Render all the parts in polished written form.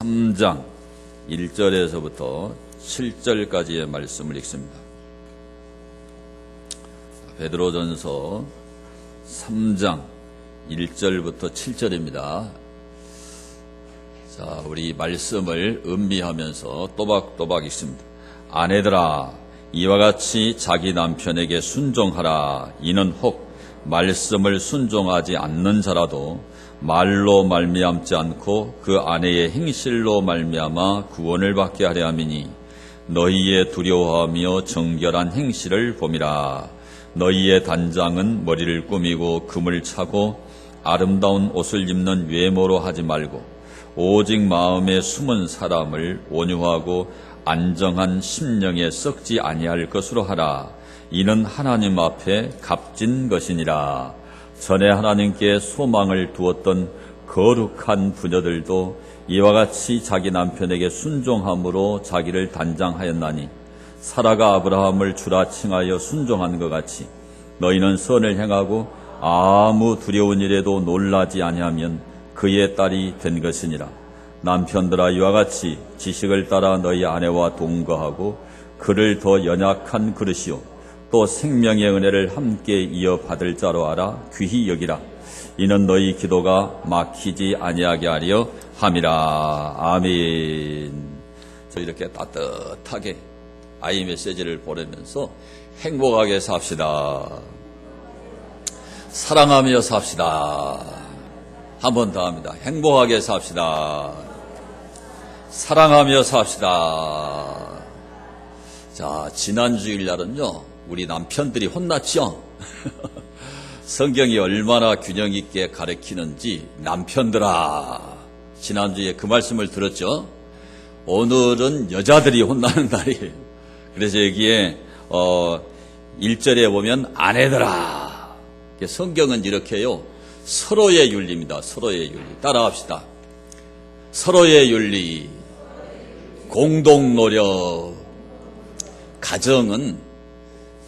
3장 1절에서부터 7절까지의 말씀을 읽습니다. 베드로전서 3장 1절부터 7절입니다. 자, 우리 말씀을 음미하면서 또박또박 읽습니다. 아내들아, 이와 같이 자기 남편에게 순종하라. 이는 혹 말씀을 순종하지 않는 자라도 말로 말미암지 않고 그 아내의 행실로 말미암아 구원을 받게 하려 함이니 너희의 두려워하며 정결한 행실을 봄이라. 너희의 단장은 머리를 꾸미고 금을 차고 아름다운 옷을 입는 외모로 하지 말고 오직 마음에 숨은 사람을 온유하고 안정한 심령에 썩지 아니할 것으로 하라. 이는 하나님 앞에 값진 것이니라. 전에 하나님께 소망을 두었던 거룩한 부녀들도 이와 같이 자기 남편에게 순종함으로 자기를 단장하였나니 사라가 아브라함을 주라 칭하여 순종한 것 같이 너희는 선을 행하고 아무 두려운 일에도 놀라지 아니하면 그의 딸이 된 것이니라. 남편들아, 이와 같이 지식을 따라 너희 아내와 동거하고 그를 더 연약한 그릇이요 또 생명의 은혜를 함께 이어받을 자로 알아 귀히 여기라. 이는 너희 기도가 막히지 아니하게 하려 함이라. 아멘. 저 이렇게 따뜻하게 아이 메시지를 보내면서 행복하게 삽시다. 사랑하며 삽시다. 한 번 더 합니다. 행복하게 삽시다. 사랑하며 삽시다. 자, 지난 주일날은요, 우리 남편들이 혼났죠? 성경이 얼마나 균형 있게 가르치는지 남편들아, 지난주에 그 말씀을 들었죠? 오늘은 여자들이 혼나는 날이에요. 그래서 여기에 1절에 보면 아내들아, 성경은 이렇게요, 서로의 윤리입니다. 서로의 윤리. 따라합시다. 서로의 윤리, 공동노력. 가정은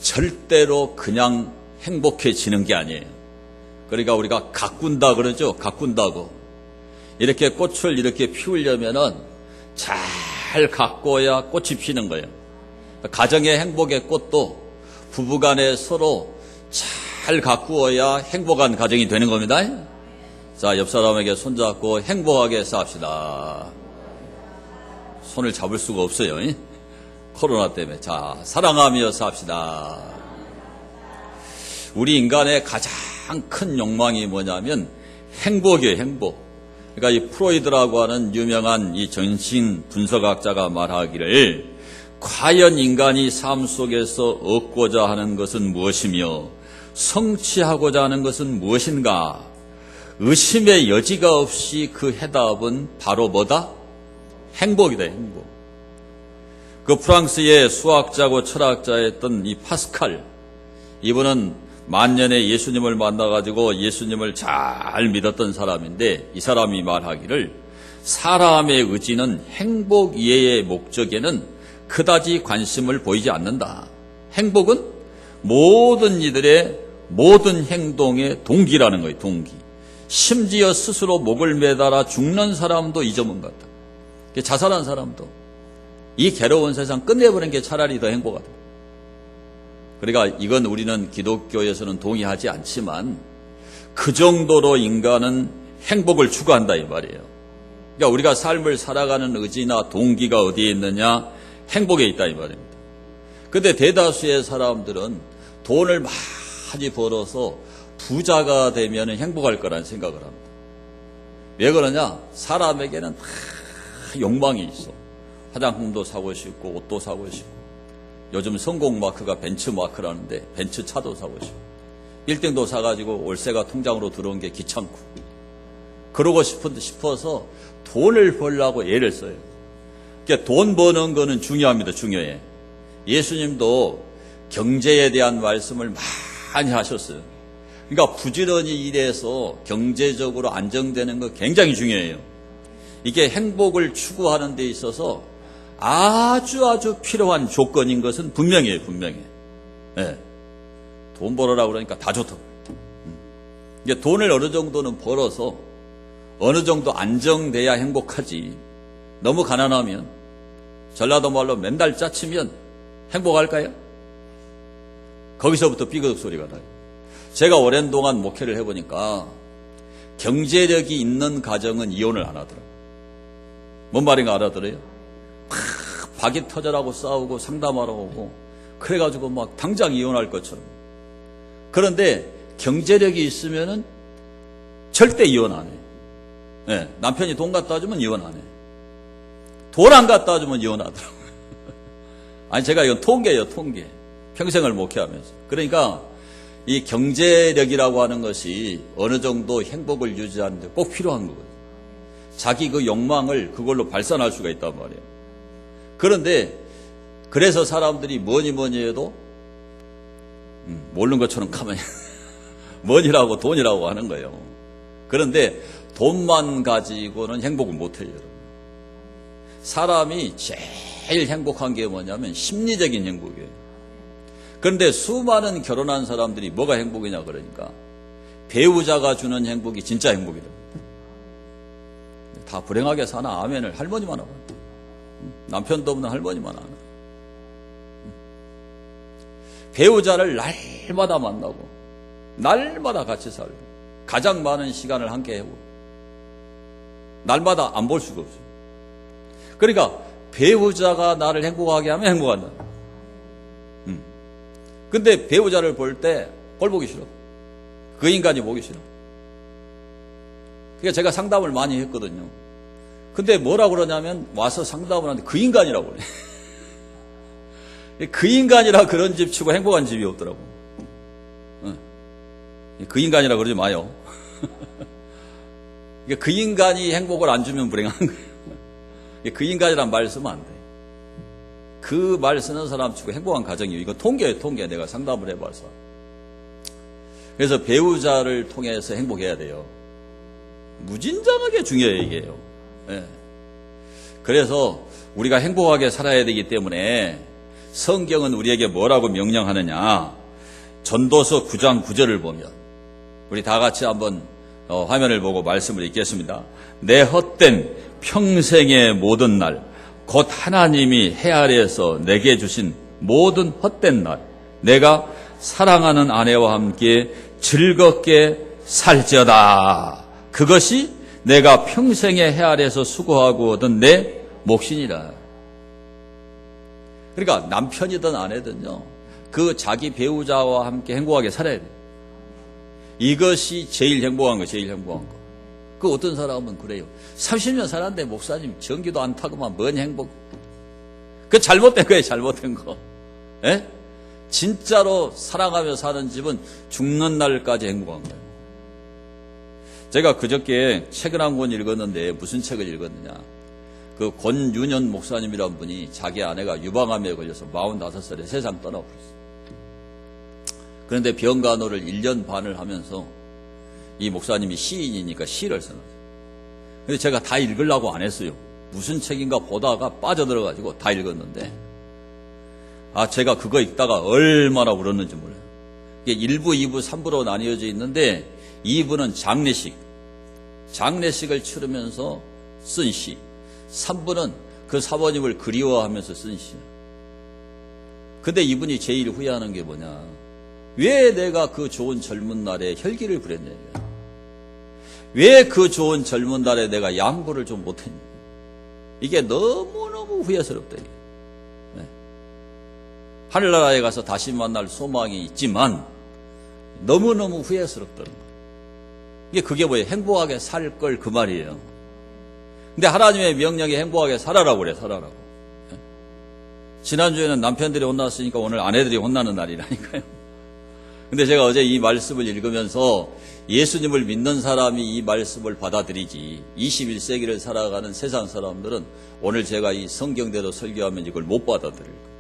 절대로 그냥 행복해지는 게 아니에요. 그러니까 우리가 가꾼다 그러죠. 가꾼다고. 이렇게 꽃을 이렇게 피우려면은 잘 가꿔야 꽃이 피는 거예요. 가정의 행복의 꽃도 부부간에 서로 잘 가꾸어야 행복한 가정이 되는 겁니다. 자, 옆 사람에게 손잡고 행복하게 삽시다. 손을 잡을 수가 없어요. 코로나 때문에. 자, 사랑하며 삽시다. 우리 인간의 가장 큰 욕망이 뭐냐면 행복이에요, 행복. 그러니까 이 프로이드라고 하는 유명한 이 정신 분석학자가 말하기를 과연 인간이 삶 속에서 얻고자 하는 것은 무엇이며 성취하고자 하는 것은 무엇인가? 의심의 여지가 없이 그 해답은 바로 뭐다? 행복이다, 행복. 그 프랑스의 수학자고 철학자였던 이 파스칼, 이분은 만년에 예수님을 만나가지고 예수님을 잘 믿었던 사람인데, 이 사람이 말하기를 사람의 의지는 행복 이외의 목적에는 그다지 관심을 보이지 않는다. 행복은 모든 이들의 모든 행동의 동기라는 거예요, 동기. 심지어 스스로 목을 매달아 죽는 사람도 잊어먹는다. 자살한 사람도. 이 괴로운 세상 끝내버리는 게 차라리 더 행복하다. 그러니까 이건 우리는 기독교에서는 동의하지 않지만 그 정도로 인간은 행복을 추구한다 이 말이에요. 그러니까 우리가 삶을 살아가는 의지나 동기가 어디에 있느냐? 행복에 있다 이 말입니다. 그런데 대다수의 사람들은 돈을 많이 벌어서 부자가 되면 행복할 거라는 생각을 합니다. 왜 그러냐? 사람에게는 다 욕망이 있어. 화장품도 사고 싶고 옷도 사고 싶고, 요즘 성공 마크가 벤츠 마크라는데 벤츠 차도 사고 싶고, 1등도 사가지고 월세가 통장으로 들어온 게 귀찮고, 그러고 싶어서 돈을 벌려고 애를 써요. 그러니까 돈 버는 거는 중요합니다. 중요해. 예수님도 경제에 대한 말씀을 많이 하셨어요. 그러니까 부지런히 일해서 경제적으로 안정되는 거 굉장히 중요해요. 이게 행복을 추구하는 데 있어서 아주 필요한 조건인 것은 분명해요, 분명해. 네. 돈 벌어라고 그러니까 다 좋다고. 이게 돈을 어느 정도는 벌어서 어느 정도 안정돼야 행복하지. 너무 가난하면, 전라도 말로 맨날 짜치면 행복할까요? 거기서부터 삐그덕 소리가 나요. 제가 오랜 동안 목회를 해보니까 경제력이 있는 가정은 이혼을 안 하더라고요. 뭔 말인가 알아들어요? 막 박이 터져라고 싸우고 상담하러 오고 그래가지고 막 당장 이혼할 것처럼. 그런데 경제력이 있으면은 절대 이혼 안 해요. 네, 남편이 돈 갖다 주면 이혼 안 해요. 돈 안 갖다 주면 이혼하더라고요. 아니 제가 이건 통계예요, 통계. 평생을 목회하면서. 그러니까 이 경제력이라고 하는 것이 어느 정도 행복을 유지하는 데 꼭 필요한 거거든요. 자기 그 욕망을 그걸로 발산할 수가 있단 말이에요. 그런데 그래서 사람들이 뭐니 해도 모르는 것처럼 가만히 뭐니라고 돈이라고 하는 거예요. 그런데 돈만 가지고는 행복을 못해요, 여러분. 사람이 제일 행복한 게 뭐냐면 심리적인 행복이에요. 그런데 수많은 결혼한 사람들이 뭐가 행복이냐 그러니까 배우자가 주는 행복이 진짜 행복이다. 다 불행하게 사나 아멘을 할머니만 하고 남편도 없는 할머니만 하나. 배우자를 날마다 만나고 날마다 같이 살고 가장 많은 시간을 함께 해보고 날마다 안 볼 수가 없어요. 그러니까 배우자가 나를 행복하게 하면 행복한다. 근데 배우자를 볼 때 꼴 보기 싫어. 그 인간이 보기 싫어. 그러니까 제가 상담을 많이 했거든요. 근데 뭐라고 그러냐면 와서 상담을 하는데 그 인간이라고 그래. 그 인간이라 그런 집 치고 행복한 집이 없더라고. 그 인간이라 그러지 마요. 그 인간이 행복을 안 주면 불행한 거예요. 그 인간이란 말 쓰면 안 돼. 그 말 쓰는 사람 치고 행복한 가정이에요. 이거 통계예요, 통계. 내가 상담을 해봐서. 그래서 배우자를 통해서 행복해야 돼요. 무진장하게 중요해요, 이게요. 네. 그래서 우리가 행복하게 살아야 되기 때문에 성경은 우리에게 뭐라고 명령하느냐. 전도서 9장 9절을 보면 우리 다 같이 한번 화면을 보고 말씀을 읽겠습니다. 내 헛된 평생의 모든 날 곧 하나님이 해 아래에서 내게 주신 모든 헛된 날 내가 사랑하는 아내와 함께 즐겁게 살지어다. 그것이 내가 평생의 해 아래에서 수고하고 얻은 내 몫이니라. 그러니까 남편이든 아내든요, 그 자기 배우자와 함께 행복하게 살아야 돼요. 이것이 제일 행복한 거, 제일 행복한 거. 그 어떤 사람은 그래요. 30년 살았는데 목사님 전기도 안 타고만 뭔 행복. 그 잘못된 거예요, 잘못된 거. 예? 진짜로 사랑하며 사는 집은 죽는 날까지 행복한 거예요. 제가 그저께 책을 한 권 읽었는데 무슨 책을 읽었느냐. 그 권윤현 목사님이란 분이 자기 아내가 유방암에 걸려서 45살에 세상 떠나버렸어요. 그런데 병간호를 1년 반을 하면서 이 목사님이 시인이니까 시를 써놨어요. 근데 제가 다 읽으려고 안 했어요. 무슨 책인가 보다가 빠져들어가지고 다 읽었는데, 제가 그거 읽다가 얼마나 울었는지 몰라요. 이게 1부, 2부, 3부로 나뉘어져 있는데 2부는 장례식을 치르면서 쓴 시, 3부는 그 사모님을 그리워하면서 쓴 시. 근데 이분이 제일 후회하는 게 뭐냐. 왜 내가 그 좋은 젊은 날에 혈기를 부렸냐. 왜 그 좋은 젊은 날에 내가 양보를 좀 못했냐. 이게 너무너무 후회스럽다. 네. 하늘나라에 가서 다시 만날 소망이 있지만 너무너무 후회스럽다는 거예요. 그게 뭐예요? 행복하게 살 걸 그 말이에요. 근데 하나님의 명령이 행복하게 살아라고 그래, 살아라고. 네. 지난주에는 남편들이 혼났으니까 오늘 아내들이 혼나는 날이라니까요. 근데 제가 어제 이 말씀을 읽으면서 예수님을 믿는 사람이 이 말씀을 받아들이지 21세기를 살아가는 세상 사람들은 오늘 제가 이 성경대로 설교하면 이걸 못 받아들일 거예요.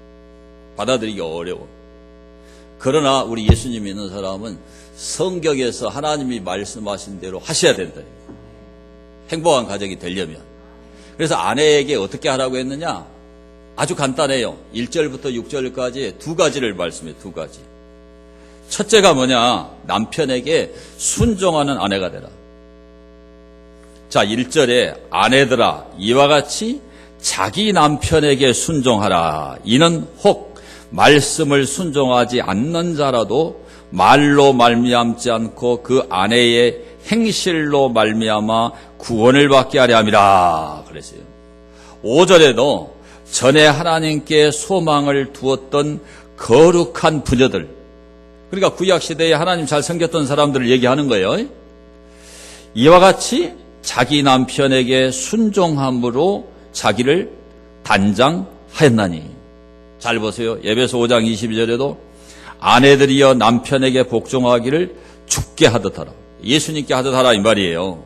받아들이기 어려워. 그러나 우리 예수님 믿는 사람은 성경에서 하나님이 말씀하신 대로 하셔야 된다. 행복한 가정이 되려면. 그래서 아내에게 어떻게 하라고 했느냐? 아주 간단해요. 1절부터 6절까지 두 가지를 말씀해요. 두 가지. 첫째가 뭐냐? 남편에게 순종하는 아내가 되라. 자, 1절에 아내들아 이와 같이 자기 남편에게 순종하라. 이는 혹 말씀을 순종하지 않는 자라도 말로 말미암지 않고 그 아내의 행실로 말미암아 구원을 받게 하려 함이라 그랬어요. 5절에도 전에 하나님께 소망을 두었던 거룩한 부녀들, 그러니까 구약시대에 하나님 잘 섬겼던 사람들을 얘기하는 거예요. 이와 같이 자기 남편에게 순종함으로 자기를 단장하였나니. 잘 보세요. 에베소 5장 22절에도 아내들이여 남편에게 복종하기를 주께 하듯 하라. 예수님께 하듯 하라 이 말이에요.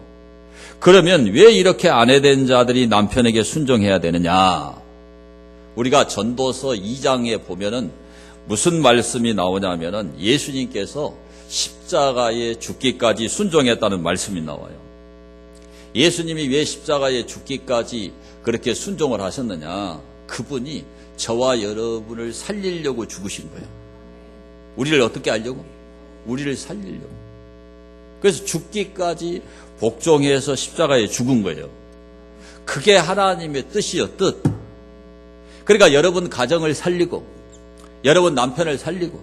그러면 왜 이렇게 아내된 자들이 남편에게 순종해야 되느냐? 우리가 전도서 2장에 보면은 무슨 말씀이 나오냐면은 예수님께서 십자가에 죽기까지 순종했다는 말씀이 나와요. 예수님이 왜 십자가에 죽기까지 그렇게 순종을 하셨느냐? 그분이 저와 여러분을 살리려고 죽으신 거예요. 우리를 어떻게 하려고? 우리를 살리려고. 그래서 죽기까지 복종해서 십자가에 죽은 거예요. 그게 하나님의 뜻이요, 뜻. 그러니까 여러분 가정을 살리고, 여러분 남편을 살리고,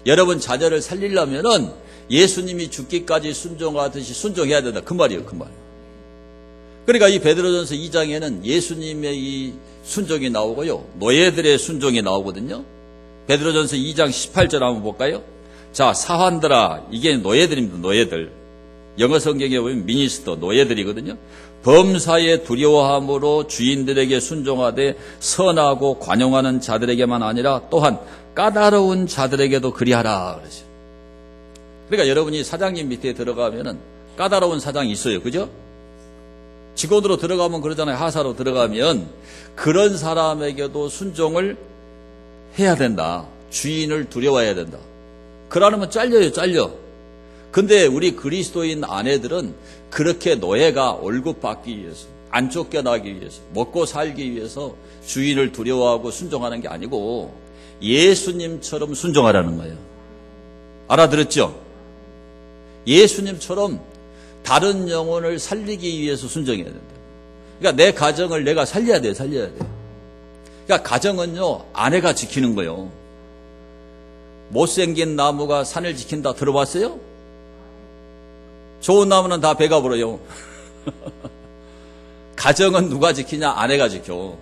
여러분 자녀를 살리려면은 예수님이 죽기까지 순종하듯이 순종해야 된다. 그 말이에요, 그 말. 그러니까 이 베드로전서 2장에는 예수님의 이 순종이 나오고요, 노예들의 순종이 나오거든요. 베드로전서 2장 18절 한번 볼까요? 자, 사환들아, 이게 노예들입니다, 노예들. 영어 성경에 보면 미니스터, 노예들이거든요. 범사에 두려워함으로 주인들에게 순종하되 선하고 관용하는 자들에게만 아니라 또한 까다로운 자들에게도 그리하라 그러죠. 그러니까 여러분이 사장님 밑에 들어가면은 까다로운 사장이 있어요, 그죠? 직원으로 들어가면 그러잖아요. 하사로 들어가면 그런 사람에게도 순종을 해야 된다. 주인을 두려워해야 된다. 그러면 잘려요, 잘려. 근데 우리 그리스도인 아내들은 그렇게 노예가 월급 받기 위해서, 안 쫓겨나기 위해서, 먹고 살기 위해서 주인을 두려워하고 순종하는 게 아니고 예수님처럼 순종하라는 거예요. 알아들었죠? 예수님처럼 다른 영혼을 살리기 위해서 순종해야 된다. 그러니까 내 가정을 내가 살려야 돼, 살려야 돼. 그러니까 가정은요, 아내가 지키는 거예요. 못생긴 나무가 산을 지킨다 들어봤어요? 좋은 나무는 다 배가 불어요. 가정은 누가 지키냐? 아내가 지켜.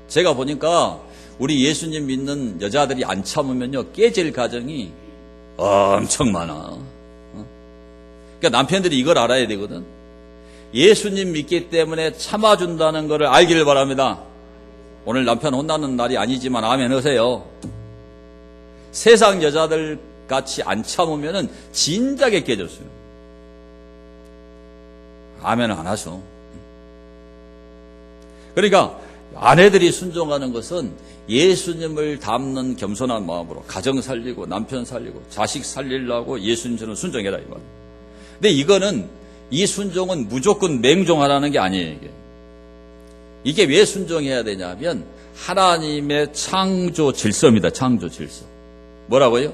제가 보니까 우리 예수님 믿는 여자들이 안 참으면요, 깨질 가정이 엄청 많아. 그러니까 남편들이 이걸 알아야 되거든. 예수님 믿기 때문에 참아준다는 것을 알기를 바랍니다. 오늘 남편 혼나는 날이 아니지만 아멘 하세요. 세상 여자들 같이 안 참으면은 진작에 깨졌어요. 아멘은 안 하죠. 그러니까 아내들이 순종하는 것은 예수님을 닮는 겸손한 마음으로 가정 살리고 남편 살리고 자식 살리려고 예수님처럼 순종해라 이 말이에요. 근데 이거는 이 순종은 무조건 맹종하라는 게 아니에요. 이게 왜 순종해야 되냐면 하나님의 창조 질서입니다. 창조 질서. 뭐라고요?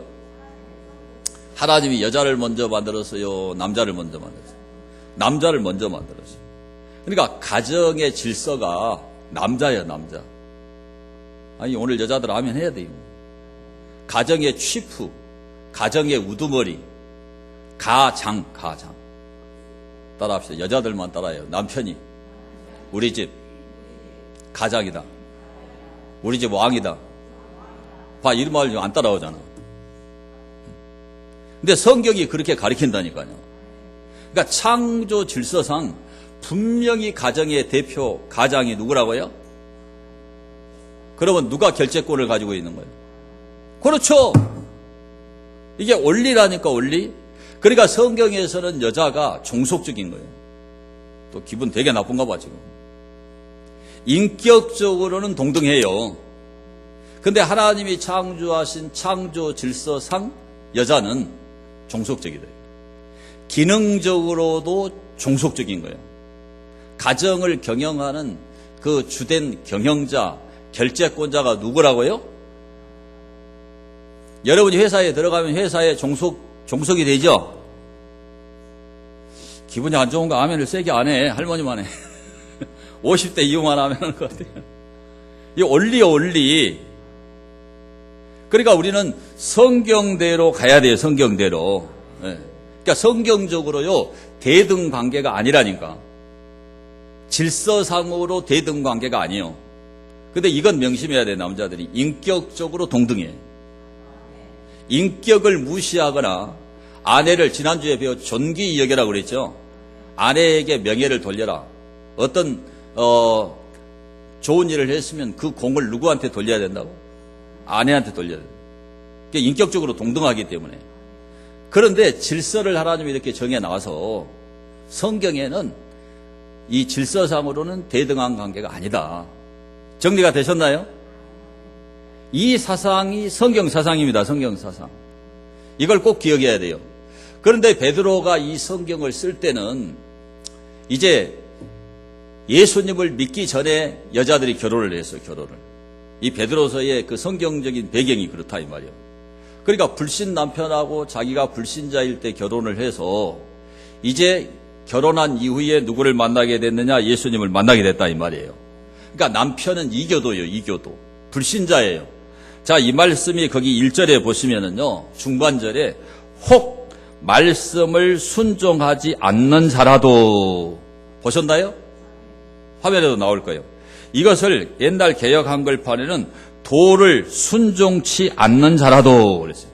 하나님이 여자를 먼저 만들었어요? 남자를 먼저 만들었어요? 남자를 먼저 만들었어요. 그러니까 가정의 질서가 남자예요, 남자. 아니, 오늘 여자들 하면 해야 돼요. 가정의 취프, 가정의 우두머리, 가장. 따라합시다. 여자들만 따라해요. 남편이 우리 집 가장이다. 우리 집 왕이다. 봐, 이런 말 안 따라오잖아. 근데 성경이 그렇게 가르친다니까요. 그러니까 창조 질서상 분명히 가정의 대표 가장이 누구라고요? 그러면 누가 결재권을 가지고 있는 거예요? 그렇죠. 이게 원리라니까, 원리. 그러니까 성경에서는 여자가 종속적인 거예요. 또 기분 되게 나쁜가 봐 지금. 인격적으로는 동등해요. 근데 하나님이 창조하신 창조 질서상 여자는 종속적이다. 기능적으로도 종속적인 거예요. 가정을 경영하는 그 주된 경영자, 결재권자가 누구라고요? 여러분이 회사에 들어가면 회사에 종속이 되죠? 기분이 안 좋은가? 아멘을 세게 안 해. 할머니만 해. 50대 이후만 하면 하는 것 같아요. 이 원리. 그러니까 우리는 성경대로 가야 돼요, 성경대로. 네. 그러니까 성경적으로요, 대등 관계가 아니라니까. 질서상으로 대등 관계가 아니에요. 근데 이건 명심해야 돼, 남자들이. 인격적으로 동등해. 인격을 무시하거나 아내를 지난주에 배워 존귀 여겨라고 그랬죠. 아내에게 명예를 돌려라. 어떤 좋은 일을 했으면 그 공을 누구한테 돌려야 된다고? 아내한테 돌려야 된다. 그게 인격적으로 동등하기 때문에. 그런데 질서를 하나님이 이렇게 정해 나와서 성경에는 이 질서상으로는 대등한 관계가 아니다. 정리가 되셨나요? 이 사상이 성경 사상입니다. 성경 사상. 이걸 꼭 기억해야 돼요. 그런데 베드로가 이 성경을 쓸 때는 이제 예수님을 믿기 전에 여자들이 결혼을 했어요. 결혼을. 이 베드로서의 그 성경적인 배경이 그렇다 이 말이에요. 그러니까 불신 남편하고 자기가 불신자일 때 결혼을 해서 이제 결혼한 이후에 누구를 만나게 됐느냐? 예수님을 만나게 됐다 이 말이에요. 그러니까 남편은 이교도예요. 이교도. 불신자예요. 자, 이 말씀이 거기 1절에 보시면은요. 중반절에 혹 말씀을 순종하지 않는 자라도 보셨나요? 화면에도 나올 거예요. 이것을 옛날 개역 한글판에는 도를 순종치 않는 자라도 그랬어요.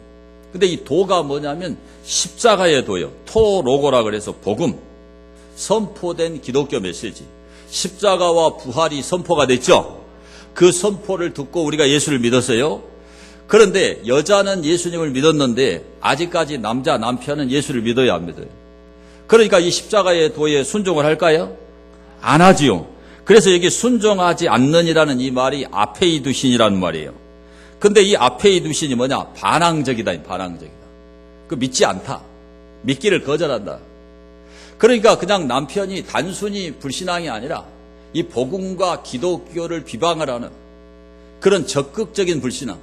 근데 이 도가 뭐냐면 십자가의 도요. 토로고라 그래서 복음, 선포된 기독교 메시지. 십자가와 부활이 선포가 됐죠. 그 선포를 듣고 우리가 예수를 믿었어요. 그런데 여자는 예수님을 믿었는데 아직까지 남편은 예수를 믿어야 안 믿어요. 그러니까 이 십자가의 도에 순종을 할까요? 안 하지요. 그래서 여기 순종하지 않는이라는 이 말이 아페이두신이라는 말이에요. 근데 이 아페이두신이 뭐냐? 반항적이다. 반항적이다. 그 믿지 않다. 믿기를 거절한다. 그러니까 그냥 남편이 단순히 불신앙이 아니라 이 복음과 기독교를 비방을 하는 그런 적극적인 불신앙.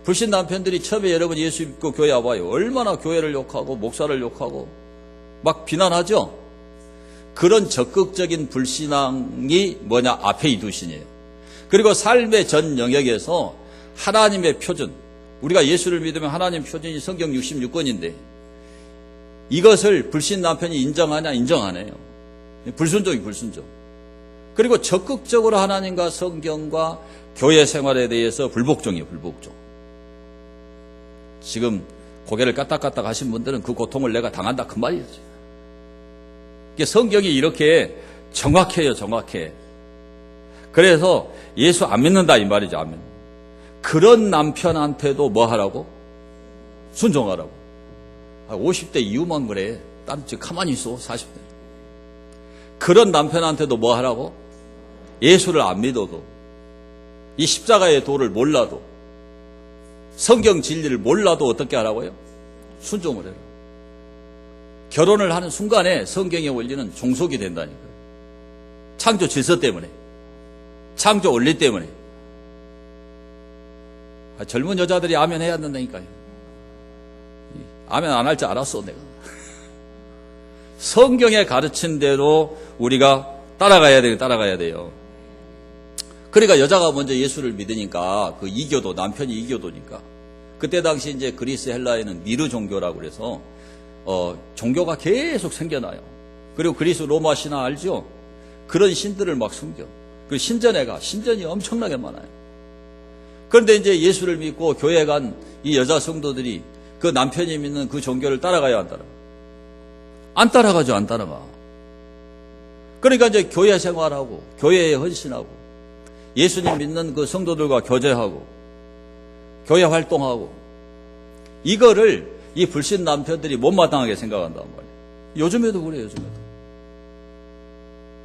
불신 남편들이 처음에 여러분 예수 믿고 교회 와봐요. 얼마나 교회를 욕하고 목사를 욕하고 막 비난하죠. 그런 적극적인 불신앙이 뭐냐? 아페이두신이에요. 그리고 삶의 전 영역에서 하나님의 표준, 우리가 예수를 믿으면 하나님 표준이 성경 66권인데 이것을 불신 남편이 인정하냐? 인정 안 해요. 불순종이 불순종. 그리고 적극적으로 하나님과 성경과 교회 생활에 대해서 불복종이에요. 불복종. 지금 고개를 까딱까딱 하신 분들은 그 고통을 내가 당한다 그 말이죠. 성경이 이렇게 정확해요. 정확해. 그래서 예수 안 믿는다 이 말이죠. 안 믿는다. 그런 남편한테도 뭐 하라고? 순종하라고. 50대 이후만 그래. 딴 집 가만히 있어. 40대. 그런 남편한테도 뭐 하라고? 예수를 안 믿어도 이 십자가의 도를 몰라도 성경 진리를 몰라도 어떻게 하라고요? 순종을 해라. 결혼을 하는 순간에 성경의 원리는 종속이 된다니까요. 창조 질서 때문에. 창조 원리 때문에. 젊은 여자들이 아멘 해야 된다니까요. 아멘 안 할 줄 알았어 내가. 성경에 가르친 대로 우리가 따라가야 돼요. 그러니까 여자가 먼저 예수를 믿으니까 그 이교도, 남편이 이교도니까. 그때 당시 이제 그리스 헬라에는 미르 종교라고 그래서 종교가 계속 생겨나요. 그리고 그리스 로마 신화 알죠? 그런 신들을 막 숨겨. 그 신전이 엄청나게 많아요. 그런데 이제 예수를 믿고 교회 간 이 여자 성도들이 그 남편이 믿는 그 종교를 따라가야 안 따라가? 안 따라가죠, 안 따라가. 그러니까 이제 교회 생활하고, 교회에 헌신하고, 예수님 믿는 그 성도들과 교제하고, 교회 활동하고, 이거를 이 불신 남편들이 못마땅하게 생각한단 말이에요. 요즘에도 그래요,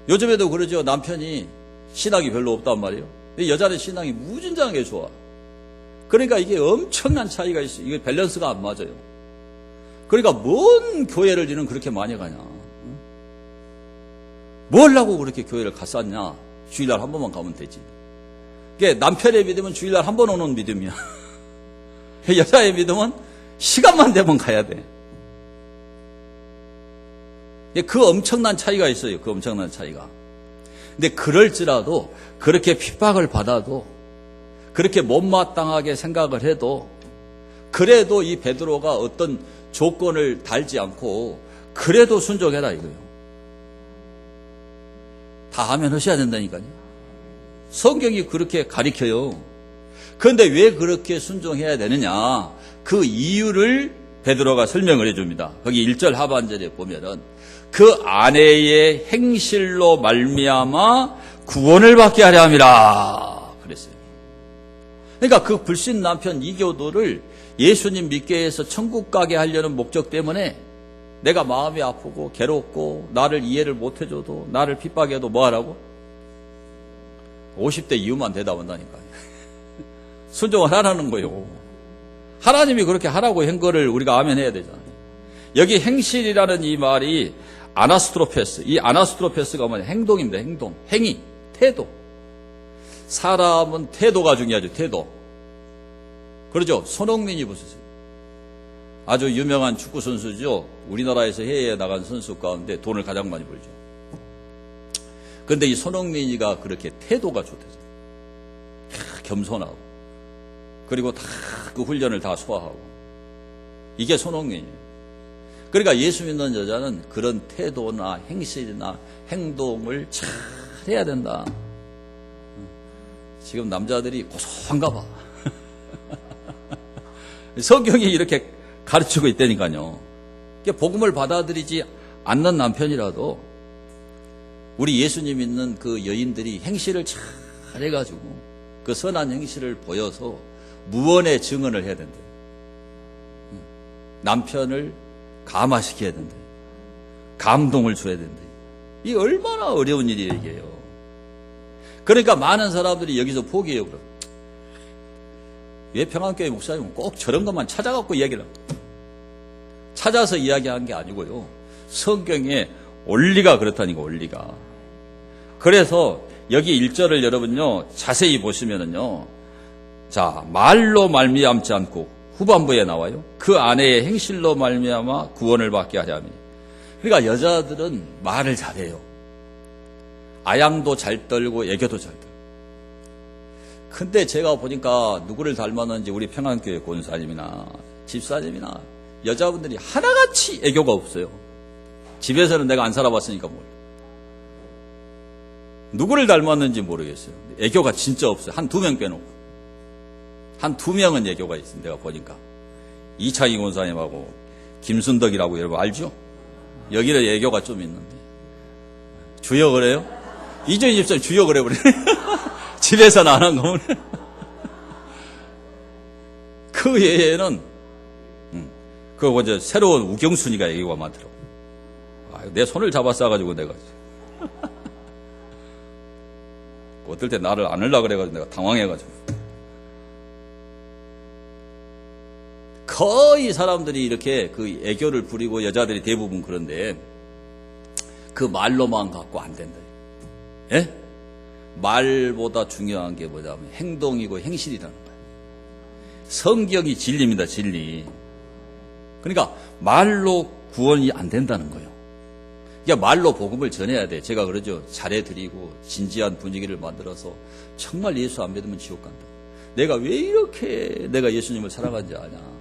요즘에도 그러죠. 남편이 신학이 별로 없단 말이에요. 여자는 신앙이 무진장하게 좋아. 그러니까 이게 엄청난 차이가 있어요. 이게 밸런스가 안 맞아요. 그러니까 뭔 교회를 니는 그렇게 많이 가냐. 뭘 하고 그렇게 교회를 갔었냐. 주일날 한 번만 가면 되지. 이게 남편의 믿음은 주일날 한 번 오는 믿음이야. 여자의 믿음은 시간만 되면 가야 돼. 그 엄청난 차이가 있어요. 그 엄청난 차이가. 근데 그럴지라도 그렇게 핍박을 받아도 그렇게 못마땅하게 생각을 해도 그래도 이 베드로가 어떤 조건을 달지 않고 그래도 순종해라 이거예요. 다 하면 하셔야 된다니까요. 성경이 그렇게 가리켜요. 그런데 왜 그렇게 순종해야 되느냐? 그 이유를 베드로가 설명을 해줍니다. 거기 1절 하반절에 보면은 그 아내의 행실로 말미암아 구원을 받게 하려 함이라 그랬어요. 그러니까 그 불신 남편 이교도를 예수님 믿게 해서 천국 가게 하려는 목적 때문에 내가 마음이 아프고 괴롭고 나를 이해를 못해줘도 나를 핍박해도 뭐하라고? 50대 이후만 대답한다니까요. 순종을 하라는 거예요. 하나님이 그렇게 하라고 한 거를 우리가 아멘 해야 되잖아요. 여기 행실이라는 이 말이 아나스트로페스, 이 아나스트로페스가 뭐냐? 행동입니다. 행동, 행위, 태도. 사람은 태도가 중요하죠. 태도. 그러죠. 손흥민이 보세요. 아주 유명한 축구 선수죠. 우리나라에서 해외에 나간 선수 가운데 돈을 가장 많이 벌죠. 그런데 이 손흥민이가 그렇게 태도가 좋대요. 겸손하고 그리고 다 그 훈련을 다 소화하고 이게 손흥민이에요. 그러니까 예수 믿는 여자는 그런 태도나 행실이나 행동을 잘 해야 된다. 지금 남자들이 고소한가 봐. 성경이 이렇게 가르치고 있다니까요. 복음을 받아들이지 않는 남편이라도 우리 예수님 믿는 그 여인들이 행실을 잘 해가지고 그 선한 행실을 보여서 무언의 증언을 해야 된대요. 남편을 감화시켜야 된대요. 감동을 줘야 된대요. 이 얼마나 어려운 일이에요, 이게요. 그러니까 많은 사람들이 여기서 포기해요, 그럼. 왜 평안교회 목사님은 꼭 저런 것만 찾아갖고 이야기를 합니까? 찾아서 이야기한 게 아니고요. 성경의 원리가 그렇다니까, 원리가. 그래서 여기 1절을 여러분요, 자세히 보시면은요, 자, 말로 말미암지 않고 후반부에 나와요. 그 아내의 행실로 말미암아 구원을 받게 하려 함이니. 그러니까 여자들은 말을 잘해요. 아양도 잘 떨고 애교도 잘 떨고. 근데 제가 보니까 누구를 닮았는지 우리 평안교회 권사님이나 집사님이나 여자분들이 하나같이 애교가 없어요. 집에서는 내가 안 살아봤으니까 몰라. 누구를 닮았는지 모르겠어요. 애교가 진짜 없어요. 한 2명 빼놓고. 한 2명은 애교가 있습니다. 내가 보니까. 이창희 권사님하고 김순덕이라고 여러분 알죠? 여기는 애교가 좀 있는데. 주여 그래요? 이전희 집사님 주여 그래 버리네. 집에서는 안 한 거면. 그 외에는 그거 이제 새로운 우경순이가 애교가 많더라고. 내 손을 잡아 싸가지고 내가 어떨 때 나를 안으려고 그래가지고 내가 당황해가지고. 거의 사람들이 이렇게 그 애교를 부리고 여자들이 대부분 그런데 그 말로만 갖고 안 된다. 예? 말보다 중요한 게 뭐냐면 행동이고 행실이라는 거예요. 성경이 진리입니다, 진리. 그러니까 말로 구원이 안 된다는 거예요. 그러니까 말로 복음을 전해야 돼. 제가 그러죠. 잘해드리고 진지한 분위기를 만들어서 정말 예수 안 믿으면 지옥 간다. 내가 왜 이렇게 내가 예수님을 사랑하는지 아냐.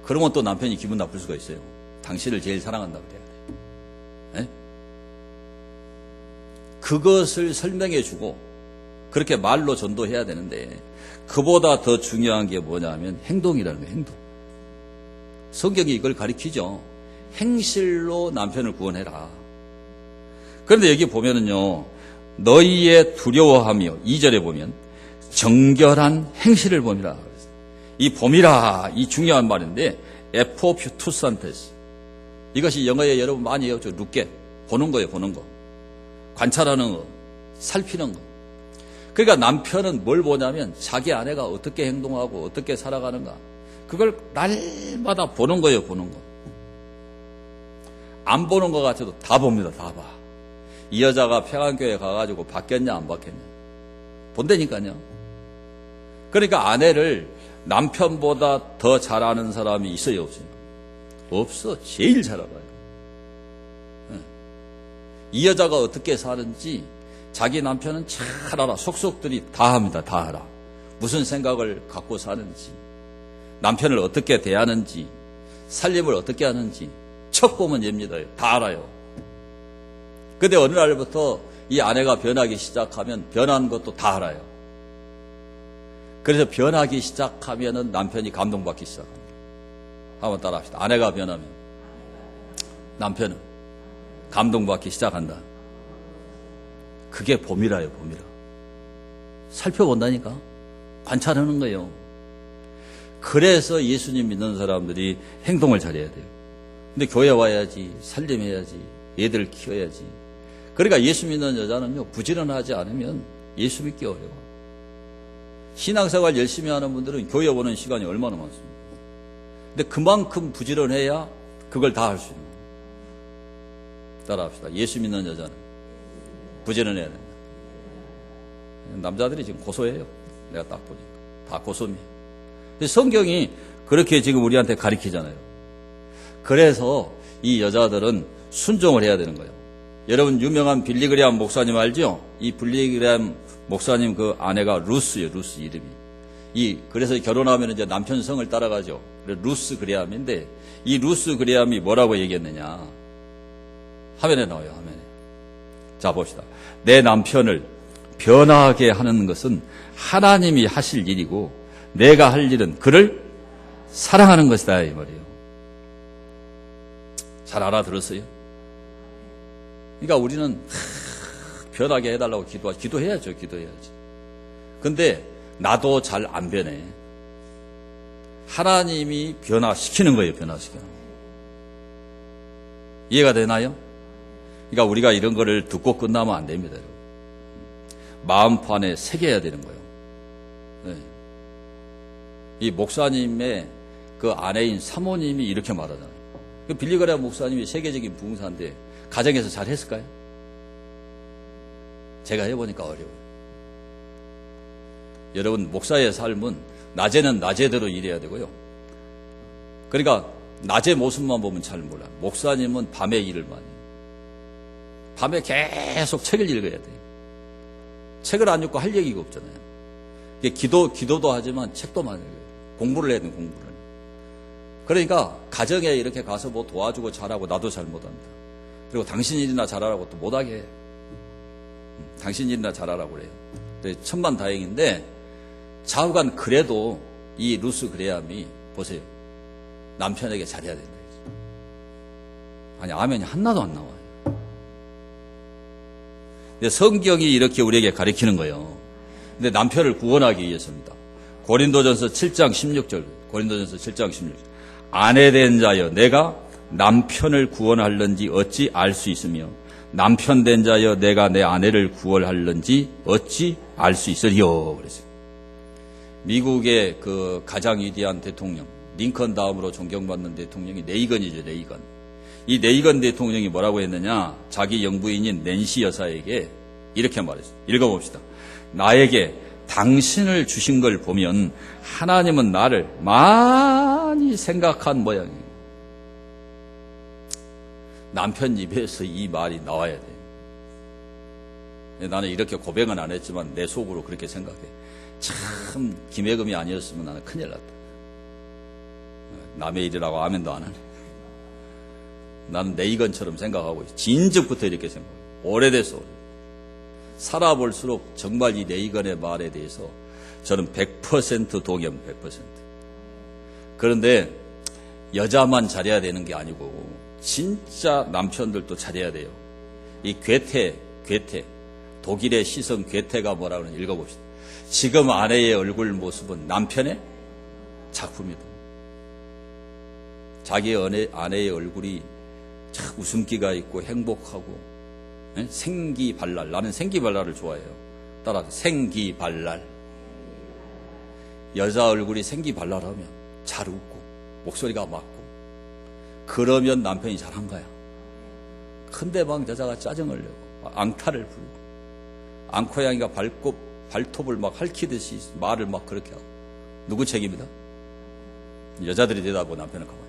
그러면 또 남편이 기분 나쁠 수가 있어요. 당신을 제일 사랑한다고 그래야 돼. 네? 그것을 설명해주고 그렇게 말로 전도해야 되는데 그보다 더 중요한 게 뭐냐면 행동이라는 거예요. 행동. 성경이 이걸 가리키죠. 행실로 남편을 구원해라. 그런데 여기 보면은요, 너희의 두려워하며 2절에 보면 정결한 행실을 봄이라. 이 봄이라, 이 중요한 말인데 에포퓨투산테스. 이것이 영어에 여러분 많이 해요. 룩겟. 보는 거예요, 보는 거. 관찰하는 거, 살피는 거. 그러니까 남편은 뭘 보냐면 자기 아내가 어떻게 행동하고 어떻게 살아가는가. 그걸 날마다 보는 거예요, 보는 거. 안 보는 것 같아도 다 봅니다, 다 봐. 이 여자가 평안교회 가가지고 바뀌었냐, 안 바뀌었냐. 본다니까요. 그러니까 아내를 남편보다 더 잘 아는 사람이 있어요, 없어요? 없어. 제일 잘 알아요. 이 여자가 어떻게 사는지 자기 남편은 잘 알아. 속속들이 다 합니다. 다 알아. 무슨 생각을 갖고 사는지, 남편을 어떻게 대하는지, 살림을 어떻게 하는지 척 보면 얘입니다. 다 알아요. 근데 어느 날부터 이 아내가 변하기 시작하면 변한 것도 다 알아요. 그래서 변하기 시작하면은 남편이 감동받기 시작합니다. 한번 따라합시다. 아내가 변하면 남편은 감동받기 시작한다. 그게 봄이라요, 봄이라. 살펴본다니까. 관찰하는 거예요. 그래서 예수님 믿는 사람들이 행동을 잘해야 돼요. 근데 교회 와야지, 살림해야지, 애들 키워야지. 그러니까 예수 믿는 여자는요, 부지런하지 않으면 예수 믿기 어려워. 신앙생활 열심히 하는 분들은 교회 오는 시간이 얼마나 많습니까? 근데 그만큼 부지런해야 그걸 다 할 수 있는 거예요. 따라합시다. 예수 믿는 여자는 부지런해야 된다. 남자들이 지금 고소해요. 내가 딱 보니까. 다 고소입니다. 성경이 그렇게 지금 우리한테 가르치잖아요. 그래서 이 여자들은 순종을 해야 되는 거예요. 여러분 유명한 빌리그레암 목사님 알죠? 이 빌리그레암 목사님 그 아내가 루스예요. 루스 이름이. 그래서 결혼하면 이제 남편 성을 따라가죠. 루스 그레암인데 이 루스 그레암이 뭐라고 얘기했느냐? 화면에 나와요. 화면에. 자 봅시다. 내 남편을 변화하게 하는 것은 하나님이 하실 일이고 내가 할 일은 그를 사랑하는 것이다 이 말이에요. 잘 알아들었어요? 그러니까 우리는 변하게 해달라고 기도해야죠. 기도해야지. 근데 나도 잘 안 변해. 하나님이 변화시키는 거예요. 변화시키는 거. 이해가 되나요? 그러니까 우리가 이런 거를 듣고 끝나면 안 됩니다. 여러분. 마음판에 새겨야 되는 거예요. 네. 이 목사님의 그 아내인 사모님이 이렇게 말하잖아요. 그 빌리그레암 목사님이 세계적인 부흥사인데 가정에서 잘 했을까요? 제가 해보니까 어려워요. 여러분 목사의 삶은 낮에는 낮에대로 일해야 되고요. 그러니까 낮의 모습만 보면 잘 몰라요. 목사님은 밤에 일을 많이 해요. 밤에 계속 책을 읽어야 돼요. 책을 안 읽고 할 얘기가 없잖아요. 기도도 하지만 책도 많이 읽어요. 공부를 해야 돼요. 공부를. 그러니까 가정에 이렇게 가서 뭐 도와주고 잘하고 나도 잘 못합니다. 그리고 당신 일이나 잘하라고 또 못하게 해. 당신 일이나 잘하라고 그래요. 천만다행인데 좌우간 그래도 이 루스 그레암이 보세요. 남편에게 잘해야 된다. 아니 아멘이 하나도 안 나와요. 근데 성경이 이렇게 우리에게 가르치는 거예요. 근데 남편을 구원하기 위해서입니다. 고린도전서 7장 16절. 고린도전서 7장 16절. 아내된 자여 내가 남편을 구원할는지 어찌 알 수 있으며 남편된 자여 내가 내 아내를 구원할는지 어찌 알 수 있으리요. 그랬어요. 미국의 그 가장 위대한 대통령, 링컨 다음으로 존경받는 대통령이 레이건이죠. 레이건. 이 레이건 대통령이 뭐라고 했느냐? 자기 영부인인 낸시 여사에게 이렇게 말했어요. 읽어봅시다. 나에게 당신을 주신 걸 보면 하나님은 나를 많이 생각한 모양이에요. 남편 입에서 이 말이 나와야 돼요. 나는 이렇게 고백은 안 했지만 내 속으로 그렇게 생각해. 참 김혜금이 아니었으면 나는 큰일 났다. 남의 일이라고 아멘도 안 하네. 나는 레이건처럼 생각하고 있어. 진즉부터 이렇게 생각해요. 오래돼서. 살아볼수록 정말 이 레이건의 말에 대해서 저는 100% 동의합니다. 100%. 그런데 여자만 잘해야 되는 게 아니고 진짜 남편들도 잘해야 돼요. 이 괴테 독일의 시성 괴테가 뭐라고 하는지 읽어봅시다. 지금 아내의 얼굴 모습은 남편의 작품이다. 자기 아내의 얼굴이 참 웃음기가 있고 행복하고 생기발랄. 나는 생기발랄을 좋아해요. 따라 생기발랄. 여자 얼굴이 생기발랄하면 잘 웃고 목소리가 맞고 그러면 남편이 잘한 거야. 근데 막 여자가 짜증을 내고 앙탈을 부리고 앙코양이가 발톱을 막 핥히듯이 말을 막 그렇게 하고 누구 책임이다? 여자들이 대답하고 남편은 가만히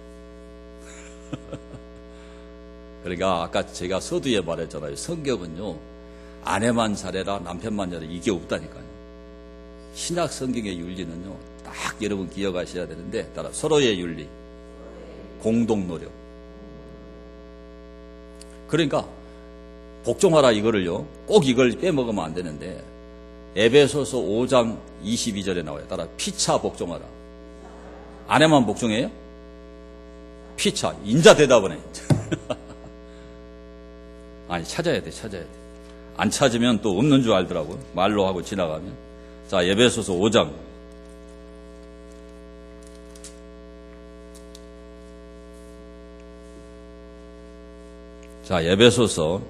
그러니까 아까 제가 서두에 말했잖아요. 성경은요, 아내만 잘해라, 남편만 잘해라, 이게 없다니까요. 신약 성경의 윤리는요, 딱 여러분 기억하셔야 되는데, 따라 서로의 윤리, 공동 노력. 그러니까 복종하라 이거를요, 꼭 이걸 빼먹으면 안 되는데, 에베소서 5장 22절에 나와요. 따라 피차 복종하라. 아내만 복종해요? 피차. 인자 대답은 해. 아니, 찾아야 돼. 안 찾으면 또 없는 줄 알더라고요. 말로 하고 지나가면. 자, 에베소서 5장. 자, 에베소서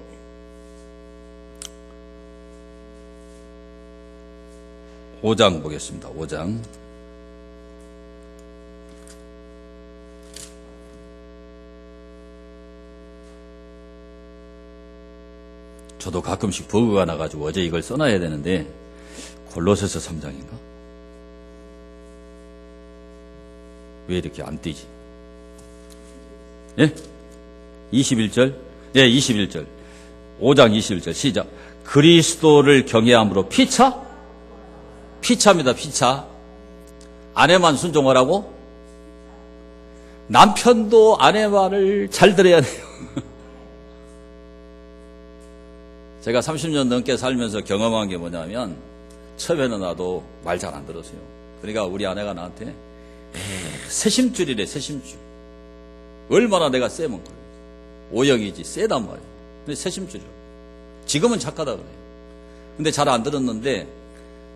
5장 보겠습니다. 5장. 저도 가끔씩 버그가 나가지고 어제 이걸 써놔야 되는데, 골로새서 3장인가? 왜 이렇게 안 뜨지? 예? 21절? 네, 21절. 5장 21절. 시작. 그리스도를 경외함으로 피차? 피차입니다, 피차. 아내만 순종하라고? 남편도 아내 말을 잘 들어야 돼요. 제가 30년 넘게 살면서 경험한 게 뭐냐면, 처음에는 나도 말 잘 안 들었어요. 그러니까 우리 아내가 나한테, 새심줄이래, 새심줄. 얼마나 내가 세면 그래. O형이지, 세단 말이에요. 근데 새심줄이요. 지금은 착하다 그래요. 근데 잘 안 들었는데,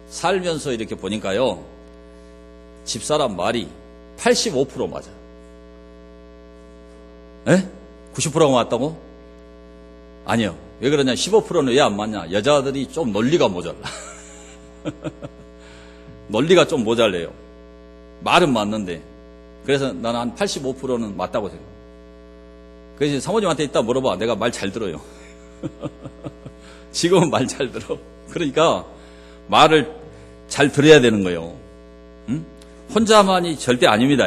살면서 이렇게 보니까요, 집사람 말이 85% 맞아요. 에? 90%가 맞다고? 아니요. 왜 그러냐? 15%는 왜 안 맞냐? 여자들이 좀 논리가 모자라. 논리가 좀 모자래요. 말은 맞는데. 그래서 나는 한 85%는 맞다고 생각해요. 그래서 사모님한테 이따 물어봐. 내가 말 잘 들어요. 지금은 말 잘 들어. 그러니까 말을 잘 들어야 되는 거예요. 응? 혼자만이 절대 아닙니다.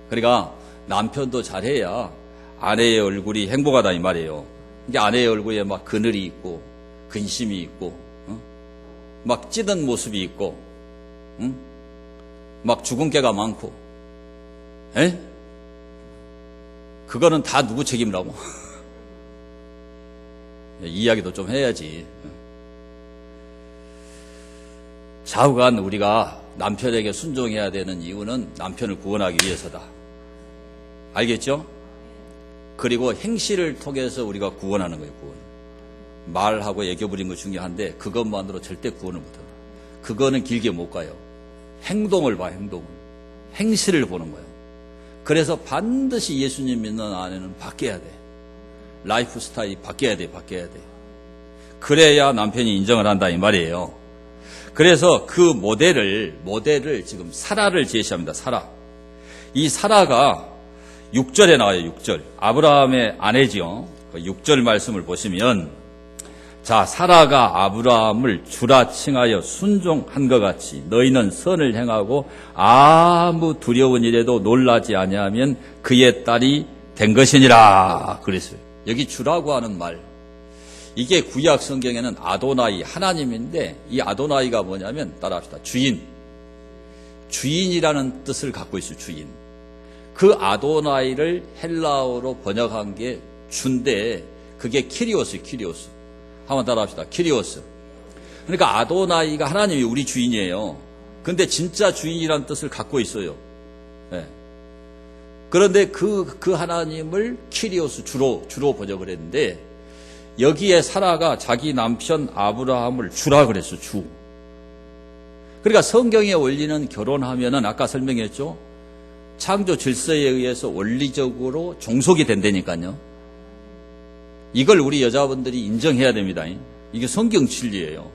그러니까 남편도 잘해야 아내의 얼굴이 행복하다 이 말이에요. 이게 아내의 얼굴에 막 그늘이 있고 근심이 있고 막 찌든 모습이 있고 막 주근깨가 많고 에? 그거는 다 누구 책임이라고? 이야기도 좀 해야지. 좌우간 우리가 남편에게 순종해야 되는 이유는 남편을 구원하기 위해서다. 알겠죠? 그리고 행실을 통해서 우리가 구원하는 거예요. 구원. 말하고 애교 부리는 거 중요한데 그것만으로 절대 구원을 못해요. 그거는 길게 못 가요. 행동을 봐. 행동을. 행실을 보는 거예요. 그래서 반드시 예수님 믿는 아내는 바뀌어야 돼. 라이프 스타일이 바뀌어야 돼. 그래야 남편이 인정을 한다 이 말이에요. 그래서 그 모델을 지금 사라를 제시합니다. 사라. 이 사라가 6절에 나와요. 6절. 아브라함의 아내지요. 6절 말씀을 보시면, 자, 사라가 아브라함을 주라 칭하여 순종한 것 같이 너희는 선을 행하고 아무 두려운 일에도 놀라지 아니하면 그의 딸이 된 것이니라. 그랬어요. 여기 주라고 하는 말. 이게 구약 성경에는 아도나이, 하나님인데 이 아도나이가 뭐냐면 따라합시다. 주인. 주인이라는 뜻을 갖고 있어요. 주인. 그 아도나이를 헬라어로 번역한 게 주인데 그게 키리오스, 키리오스. 한번 따라합시다. 키리오스. 그러니까 아도나이가 하나님이 우리 주인이에요. 근데 진짜 주인이라는 뜻을 갖고 있어요. 네. 그런데 그 하나님을 키리오스 주로 번역을 했는데 여기에 사라가 자기 남편 아브라함을 주라 그랬어. 주. 그러니까 성경의 원리는 결혼하면은 아까 설명했죠. 창조 질서에 의해서 원리적으로 종속이 된다니까요. 이걸 우리 여자분들이 인정해야 됩니다. 이게 성경 진리예요.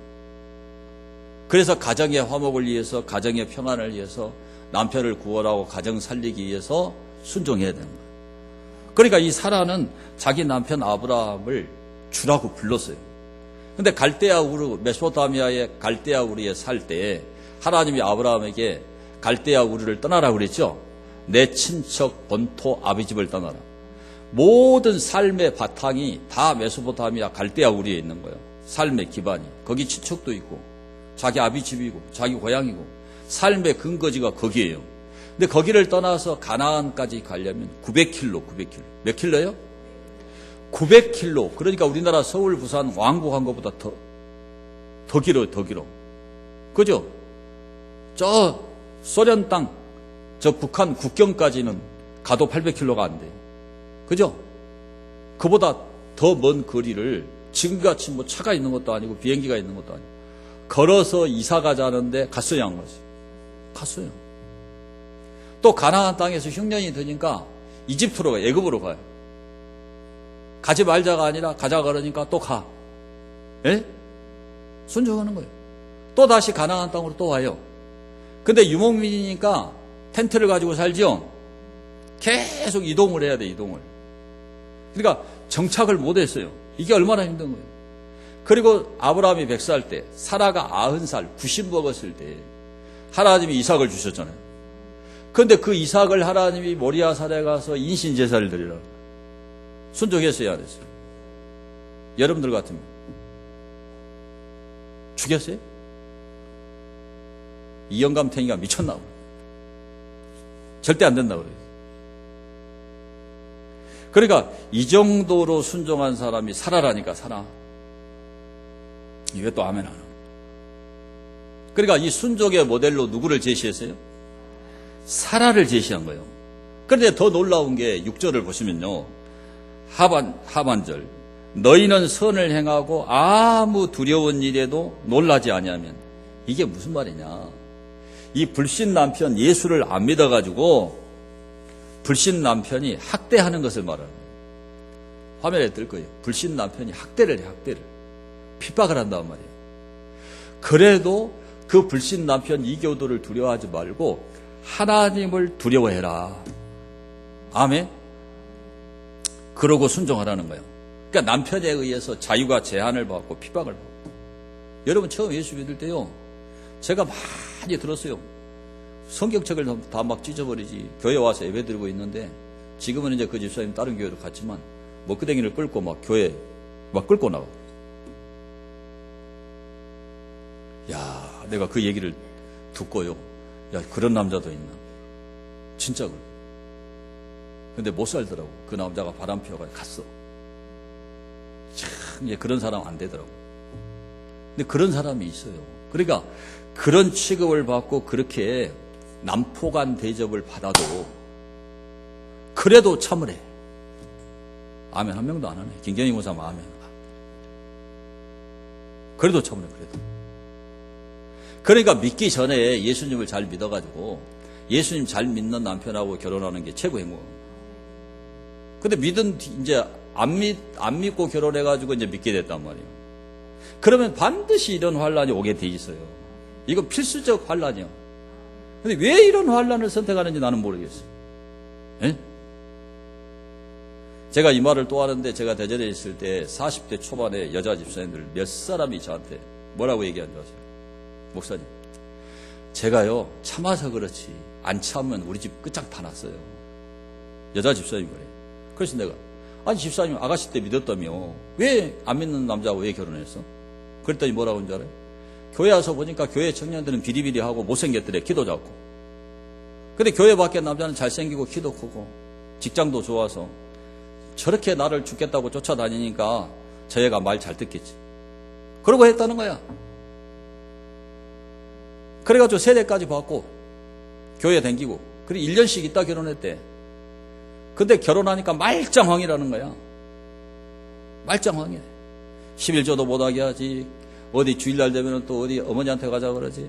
그래서 가정의 화목을 위해서, 가정의 평안을 위해서, 남편을 구원하고 가정 살리기 위해서 순종해야 되는 거예요. 그러니까 이 사라는 자기 남편 아브라함을 주라고 불렀어요. 근데 갈대아 우르, 메소포타미아의 갈대아 우르에 살 때 하나님이 아브라함에게 갈대아 우르를 떠나라 그랬죠. 내 친척 본토 아비 집을 떠나라. 모든 삶의 바탕이 다 메소포타미아 갈대아 우리에 있는 거예요. 삶의 기반이. 거기 친척도 있고 자기 아비 집이고 자기 고향이고 삶의 근거지가 거기에요. 근데 거기를 떠나서 가나안까지 가려면 900km. 몇 킬로요? 900km. 그러니까 우리나라 서울, 부산, 왕복 한 것보다 더 길어요. 더 길어. 그죠? 저 소련 땅, 저 북한 국경까지는 가도 800km가 안 돼요. 그죠? 그보다 더 먼 거리를 지금같이 뭐 차가 있는 것도 아니고 비행기가 있는 것도 아니고 걸어서 이사 가자는데 갔어요, 안 갔어요? 갔어요. 또 가나안 땅에서 흉년이 드니까 이집트로 가요. 애굽으로 가요. 가지 말자가 아니라 가자 그러니까 또 가. 예? 순종하는 거예요. 또 다시 가나안 땅으로 또 와요. 근데 유목민이니까 텐트를 가지고 살죠. 계속 이동을 해야 돼, 이동을. 그러니까 정착을 못 했어요. 이게 얼마나 힘든 거예요. 그리고 아브라함이 100살 때, 사라가 90살, 90 먹었을 때 하나님이 이삭을 주셨잖아요. 그런데 그 이삭을 하나님이 모리아산에 가서 인신제사를 드리라고. 순종했어요, 안 했어요? 여러분들 같으면 죽였어요? 이 영감탱이가 미쳤나? 절대 안 된다고 그래요. 그러니까 이 정도로 순종한 사람이 살아라니까 살아. 이게 또 아멘 안 합니다. 그러니까 이 순종의 모델로 누구를 제시했어요? 사라를 제시한 거예요. 그런데 더 놀라운 게 6절을 보시면요. 하반절. 너희는 선을 행하고 아무 두려운 일에도 놀라지 아니하면. 이게 무슨 말이냐. 이 불신 남편 예수를 안 믿어가지고 불신 남편이 학대하는 것을 말하는 거예요. 화면에 뜰 거예요. 불신 남편이 학대를 해, 학대를. 핍박을 한단 말이에요. 그래도 그 불신 남편 이교도를 두려워하지 말고 하나님을 두려워해라. 아멘? 그러고 순종하라는 거예요. 그러니까 남편에 의해서 자유가 제한을 받고 핍박을 받고. 여러분 처음 예수 믿을 때요. 제가 많이 들었어요. 성경책을 다 막 찢어버리지. 교회 와서 예배 드리고 있는데 지금은 이제 그 집사님 다른 교회로 갔지만 먹구덩이를 끌고 막 교회 막 끌고 나가고. 야, 내가 그 얘기를 듣고요. 야, 그런 남자도 있나. 진짜 그래. 근데 못 살더라고. 그 남자가 바람 피워가지고 갔어. 참, 이제 그런 사람 안 되더라고. 근데 그런 사람이 있어요. 그러니까 그런 취급을 받고 그렇게 난폭한 대접을 받아도 그래도 참으래. 아멘 한 명도 안 하네. 김경희 목사님 아멘. 그래도 참으래. 그래도. 그러니까 믿기 전에 예수님을 잘 믿어가지고 예수님 잘 믿는 남편하고 결혼하는 게 최고 행복. 근데 이제 안 믿고 결혼해가지고 이제 믿게 됐단 말이에요. 그러면 반드시 이런 환란이 오게 돼 있어요. 이건 필수적 환란이요. 근데 왜 이런 환란을 선택하는지 나는 모르겠어요. 예? 제가 이 말을 또 하는데 제가 대전에 있을 때 40대 초반에 여자 집사님들 몇 사람이 저한테 뭐라고 얘기한 줄 아세요? 목사님, 제가요 참아서 그렇지 안 참으면 우리 집 끝장 다 났어요. 여자 집사님 그래. 그래서 내가 아니 집사님 아가씨 때 믿었다며 왜 안 믿는 남자하고 왜 결혼했어? 그랬더니 뭐라고 하는 줄 알아요? 교회 와서 보니까 교회 청년들은 비리비리하고 못생겼더래. 키도 작고. 근데 교회 밖에 남자는 잘생기고 키도 크고 직장도 좋아서 저렇게 나를 죽겠다고 쫓아다니니까 저 애가 말 잘 듣겠지. 그러고 했다는 거야. 그래가지고 세대까지 받고 교회 다니고 그리고 1년씩 있다 결혼했대. 근데 결혼하니까 말짱황이라는 거야. 말짱황이래. 11조도 못하게 하지. 어디 주일날 되면 또 어디 어머니한테 가자 그러지.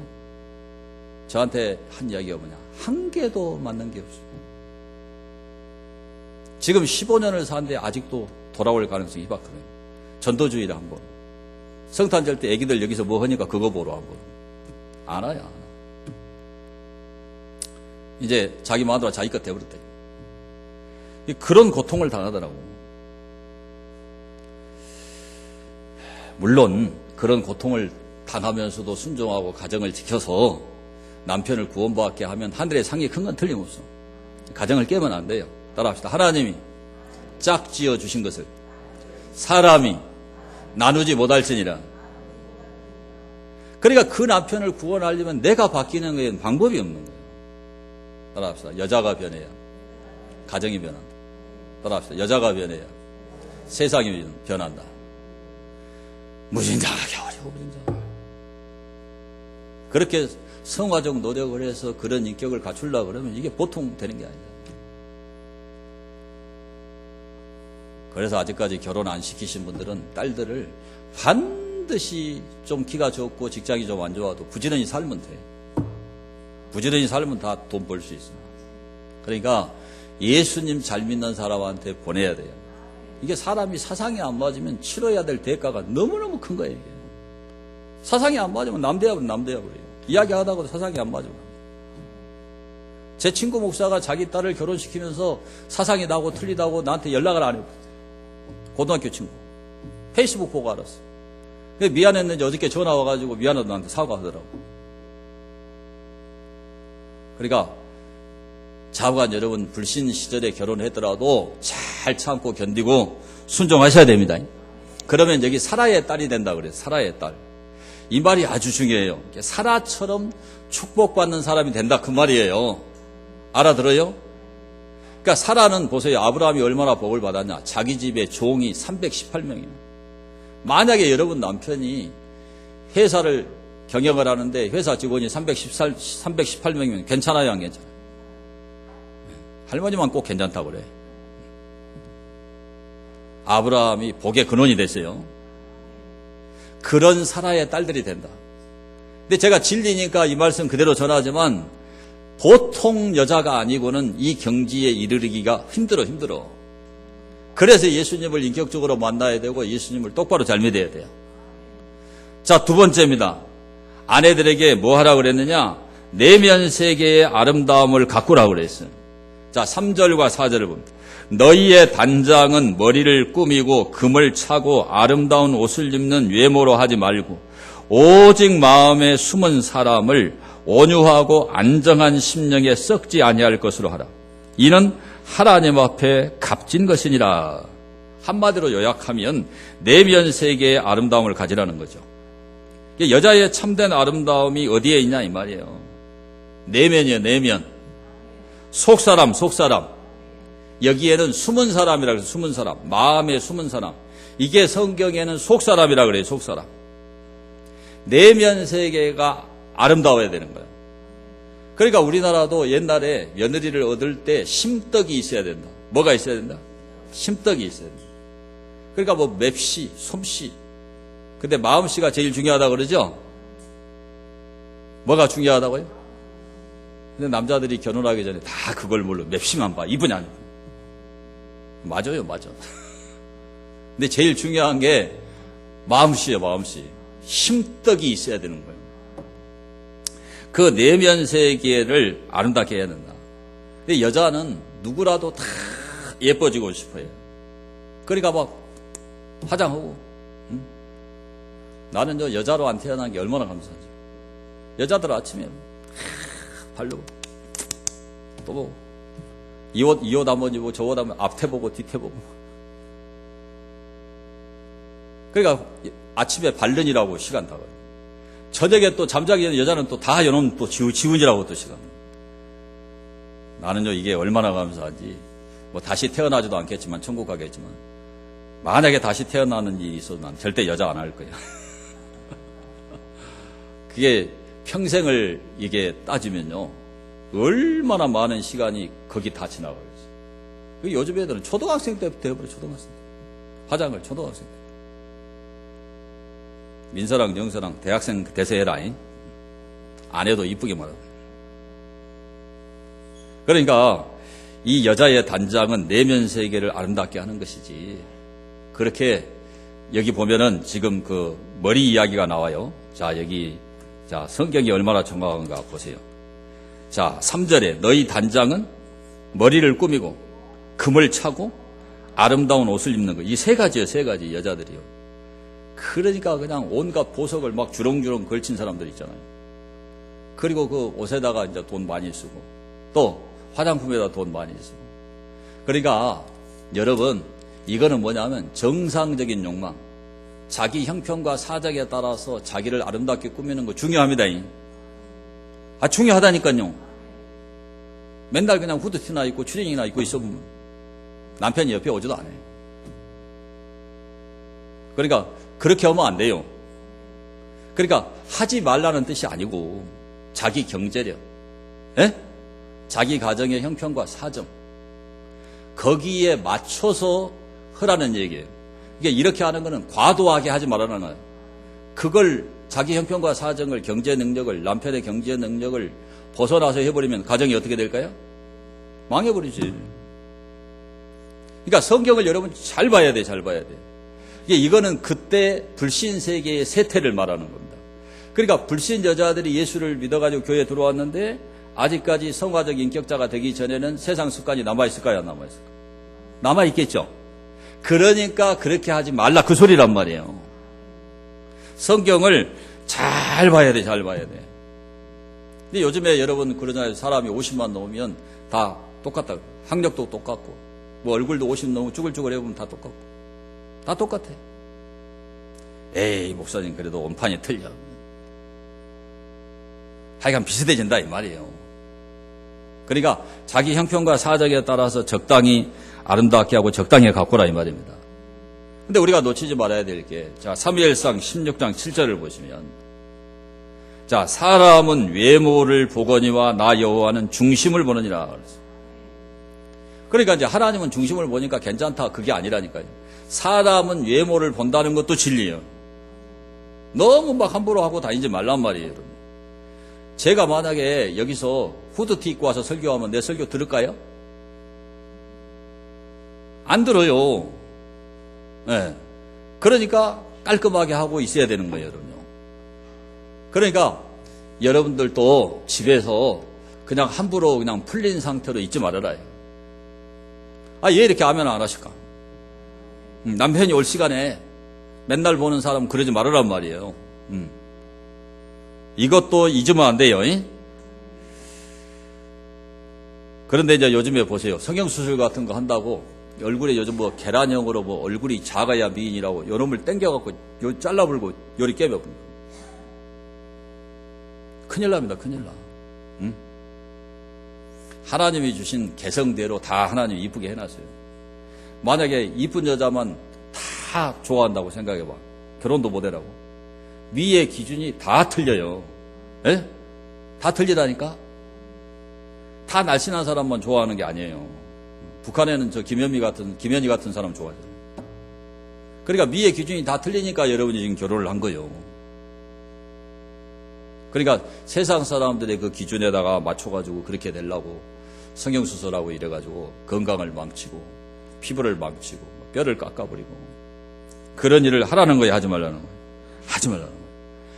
저한테 한 이야기가 뭐냐. 한 개도 맞는 게 없어요. 지금 15년을 사는데 아직도 돌아올 가능성이 희박하네요. 전도주일에 한 번. 성탄절 때 애기들 여기서 뭐 하니까 그거 보러 한 번. 안 와요, 안 와. 이제 자기 마누라 자기 것 돼버렸대. 그런 고통을 당하더라고. 물론 그런 고통을 당하면서도 순종하고 가정을 지켜서 남편을 구원받게 하면 하늘의 상이 큰 건 틀림없어. 가정을 깨면 안 돼요. 따라합시다. 하나님이 짝지어 주신 것을 사람이 나누지 못할지니라. 그러니까 그 남편을 구원하려면 내가 바뀌는 게 방법이 없는 거예요. 따라합시다. 여자가 변해야 가정이 변한다. 따라합시다. 여자가 변해야 세상이 변한다. 무진자가 겨울이고 무진자가. 그렇게 성화적 노력을 해서 그런 인격을 갖추려고 그러면 이게 보통 되는 게 아니에요. 그래서 아직까지 결혼 안 시키신 분들은 딸들을 반드시 좀 키가 적고 직장이 좀 안 좋아도 부지런히 살면 돼. 부지런히 살면 다 돈 벌 수 있어. 그러니까 예수님 잘 믿는 사람한테 보내야 돼요. 이게 사람이 사상이 안 맞으면 치러야 될 대가가 너무너무 큰 거예요. 이게. 사상이 안 맞으면 남대하면 남대하고요. 이야기하다가도 사상이 안 맞으면. 제 친구 목사가 자기 딸을 결혼시키면서 사상이 나고 틀리다고 나한테 연락을 안 해요. 고등학교 친구. 페이스북 보고 알았어. 미안했는지 어저께 전화 와가지고 미안하다고 나한테 사과하더라고. 그러니까 자부한 여러분, 불신 시절에 결혼했더라도 잘 참고 견디고 순종하셔야 됩니다. 그러면 여기 사라의 딸이 된다 그래요. 사라의 딸. 이 말이 아주 중요해요. 사라처럼 축복받는 사람이 된다 그 말이에요. 알아들어요? 그러니까 사라는 보세요. 아브라함이 얼마나 복을 받았냐. 자기 집에 종이 318명이에요. 만약에 여러분 남편이 회사를 경영을 하는데 회사 직원이 318명이면 괜찮아요, 안 괜찮아요? 할머니만 꼭 괜찮다고 그래. 아브라함이 복의 근원이 됐어요. 그런 사라의 딸들이 된다. 근데 제가 진리니까 이 말씀 그대로 전하지만 보통 여자가 아니고는 이 경지에 이르기가 힘들어. 그래서 예수님을 인격적으로 만나야 되고 예수님을 똑바로 잘 믿어야 돼요. 자, 두 번째입니다. 아내들에게 뭐 하라고 그랬느냐? 내면 세계의 아름다움을 가꾸라고 그랬어요. 자, 3절과 4절을 봅니다. 너희의 단장은 머리를 꾸미고 금을 차고 아름다운 옷을 입는 외모로 하지 말고 오직 마음에 숨은 사람을 온유하고 안정한 심령에 썩지 아니할 것으로 하라. 이는 하나님 앞에 값진 것이니라. 한마디로 요약하면 내면 세계의 아름다움을 가지라는 거죠. 여자의 참된 아름다움이 어디에 있냐 이 말이에요. 내면이에요. 내면. 속사람. 여기에는 숨은 사람이라 그래서 숨은 사람. 마음에 숨은 사람. 이게 성경에는 속사람이라 그래요. 속사람. 내면 세계가 아름다워야 되는 거예요. 그러니까 우리나라도 옛날에 며느리를 얻을 때 심떡이 있어야 된다. 뭐가 있어야 된다? 심떡이 있어야 된다. 그러니까 뭐 맵시, 솜씨. 근데 마음씨가 제일 중요하다고 그러죠? 뭐가 중요하다고요? 근데 남자들이 결혼하기 전에 다 그걸 몰라. 맵시만 봐. 이분이 아니고. 맞아요. 근데 제일 중요한 게 마음씨예요. 마음씨. 심떡이 있어야 되는 거예요. 그 내면 세계를 아름답게 해야 된다. 근데 여자는 누구라도 다 예뻐지고 싶어요. 그러니까 막 화장하고. 나는 저 여자로 안 태어난 게 얼마나 감사하지. 여자들 아침에 바르고 또 보고 이 옷 한번 입고 저 옷 한번 앞에 보고 뒤태 보고. 그러니까 아침에 바른이라고 시간 다 가요. 저녁에 또 잠자기 전에 여자는 또 다 여놓은 또 지훈이라고 또 시간. 나는요 이게 얼마나 감사한지. 뭐 다시 태어나지도 않겠지만 천국 가겠지만 만약에 다시 태어나는 일이 있어도 난 절대 여자 안 할 거야. 그게 평생을 이게 따지면요 얼마나 많은 시간이 거기 다 지나가겠어. 요즘 애들은 초등학생 때부터 해버려. 초등학생 때 화장을 초등학생 때. 민서랑 영서랑 대학생 대세해라잉. 안 해도 이쁘게 말하고. 그러니까 이 여자의 단장은 내면 세계를 아름답게 하는 것이지. 그렇게 여기 보면은 지금 그 머리 이야기가 나와요. 자, 여기 자, 성경이 얼마나 정확한가 보세요. 자, 3절에 너희 단장은 머리를 꾸미고 금을 차고 아름다운 옷을 입는 거. 이 세 가지요, 세 가지 여자들이요. 그러니까 그냥 온갖 보석을 막 주렁주렁 걸친 사람들 있잖아요. 그리고 그 옷에다가 이제 돈 많이 쓰고 또 화장품에다 돈 많이 쓰고. 그러니까 여러분, 이거는 뭐냐면 정상적인 욕망. 자기 형편과 사정에 따라서 자기를 아름답게 꾸미는 거 중요합니다. 중요하다니까요. 맨날 그냥 후드티나 입고 추리닝이나 입고 있어보면 남편이 옆에 오지도 않아요. 그러니까 그렇게 하면 안 돼요. 그러니까 하지 말라는 뜻이 아니고 자기 경제력, 자기 가정의 형편과 사정, 거기에 맞춰서 하라는 얘기예요. 이게 이렇게 하는 거는 과도하게 하지 말라는 거예요. 그걸 자기 형편과 사정을, 경제 능력을, 남편의 경제 능력을 벗어나서 해버리면 가정이 어떻게 될까요? 망해버리지. 그러니까 성경을 여러분 잘 봐야 돼, 잘 봐야 돼. 이거는 그때 불신 세계의 세태를 말하는 겁니다. 그러니까 불신 여자들이 예수를 믿어가지고 교회에 들어왔는데 아직까지 성화적 인격자가 되기 전에는 세상 습관이 남아있을까요? 안 남아있을까요? 남아있겠죠. 그러니까 그렇게 하지 말라 그 소리란 말이에요. 성경을 잘 봐야 돼, 잘 봐야 돼. 근데 요즘에 여러분 그러잖아요. 사람이 50만 넘으면 다 똑같다. 학력도 똑같고 뭐 얼굴도 50 넘으면 쭈글쭈글 해보면 다 똑같고 다 똑같아. 에이 목사님 그래도 원판이 틀려. 하여간 비슷해진다 이 말이에요. 그러니까 자기 형편과 사정에 따라서 적당히 아름답게 하고 적당히 가꾸라 이 말입니다. 근데 우리가 놓치지 말아야 될 게, 자, 사무엘상 16장 7절을 보시면, 자, 사람은 외모를 보거니와 나 여호와는 중심을 보느니라. 그러니까 이제 하나님은 중심을 보니까 괜찮다. 그게 아니라니까요. 사람은 외모를 본다는 것도 진리예요. 너무 막 함부로 하고 다니지 말란 말이에요, 여러분. 제가 만약에 여기서 후드티 입고 와서 설교하면 내 설교 들을까요? 안 들어요. 네. 그러니까 깔끔하게 하고 있어야 되는 거예요, 여러분요. 그러니까 여러분들도 집에서 그냥 함부로 그냥 풀린 상태로 있지 말아라. 얘 이렇게 하면 안 하실까? 남편이 올 시간에 맨날 보는 사람 그러지 말으란 말이에요. 이것도 잊으면 안 돼요. 그런데 이제 요즘에 보세요. 성형수술 같은 거 한다고 얼굴에 요즘 뭐 계란형으로 뭐 얼굴이 작아야 미인이라고 요놈을 땡겨갖고 요 잘라불고 요리 깨매고 큰일 납니다. 큰일 나. 하나님이 주신 개성대로 다 하나님이 이쁘게 해놨어요. 만약에 이쁜 여자만 다 좋아한다고 생각해봐. 결혼도 못해라고. 미의 기준이 다 틀려요. 에? 다 틀리다니까? 다 날씬한 사람만 좋아하는 게 아니에요. 북한에는 저 김현희 같은 사람 좋아해요. 그러니까 미의 기준이 다 틀리니까 여러분이 지금 결혼을 한 거예요. 그러니까 세상 사람들의 그 기준에다가 맞춰가지고 그렇게 되려고 성형수술하고 이래가지고 건강을 망치고 피부를 망치고 뼈를 깎아버리고 그런 일을 하라는 거예요. 하지 말라는 거예요. 하지 말라는 거예요.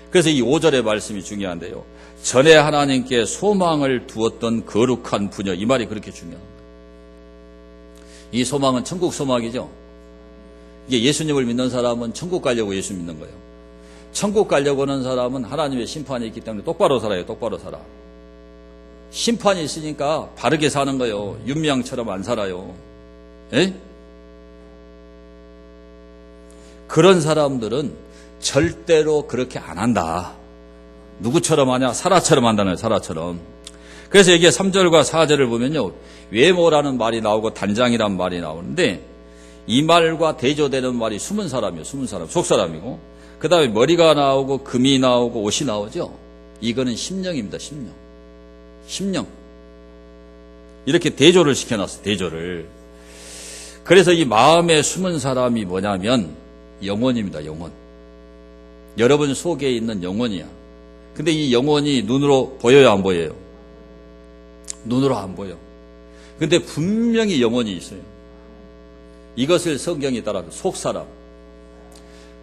그래서 이 5절의 말씀이 중요한데요. 전에 하나님께 소망을 두었던 거룩한 부녀, 이 말이 그렇게 중요한 거예요. 이 소망은 천국 소망이죠. 이게 예수님을 믿는 사람은 천국 가려고 예수 믿는 거예요. 천국 가려고 하는 사람은 하나님의 심판이 있기 때문에 똑바로 살아요. 똑바로 살아. 심판이 있으니까 바르게 사는 거예요. 윤미향처럼 안 살아요. 에? 그런 사람들은 절대로 그렇게 안 한다. 누구처럼 하냐? 사라처럼 한다는 거예요. 사라처럼. 그래서 이게 3절과 4절을 보면요. 외모라는 말이 나오고 단장이란 말이 나오는데 이 말과 대조되는 말이 숨은 사람이에요. 숨은 사람. 속사람이고 그 다음에 머리가 나오고 금이 나오고 옷이 나오죠. 이거는 심령입니다. 심령. 심령. 이렇게 대조를 시켜놨어요. 대조를. 그래서 이 마음에 숨은 사람이 뭐냐면 영혼입니다. 영혼. 여러분 속에 있는 영혼이야. 근데 이 영혼이 눈으로 보여요? 안 보여요? 눈으로 안 보여. 근데 분명히 영혼이 있어요. 이것을 성경이 따라서 속사람.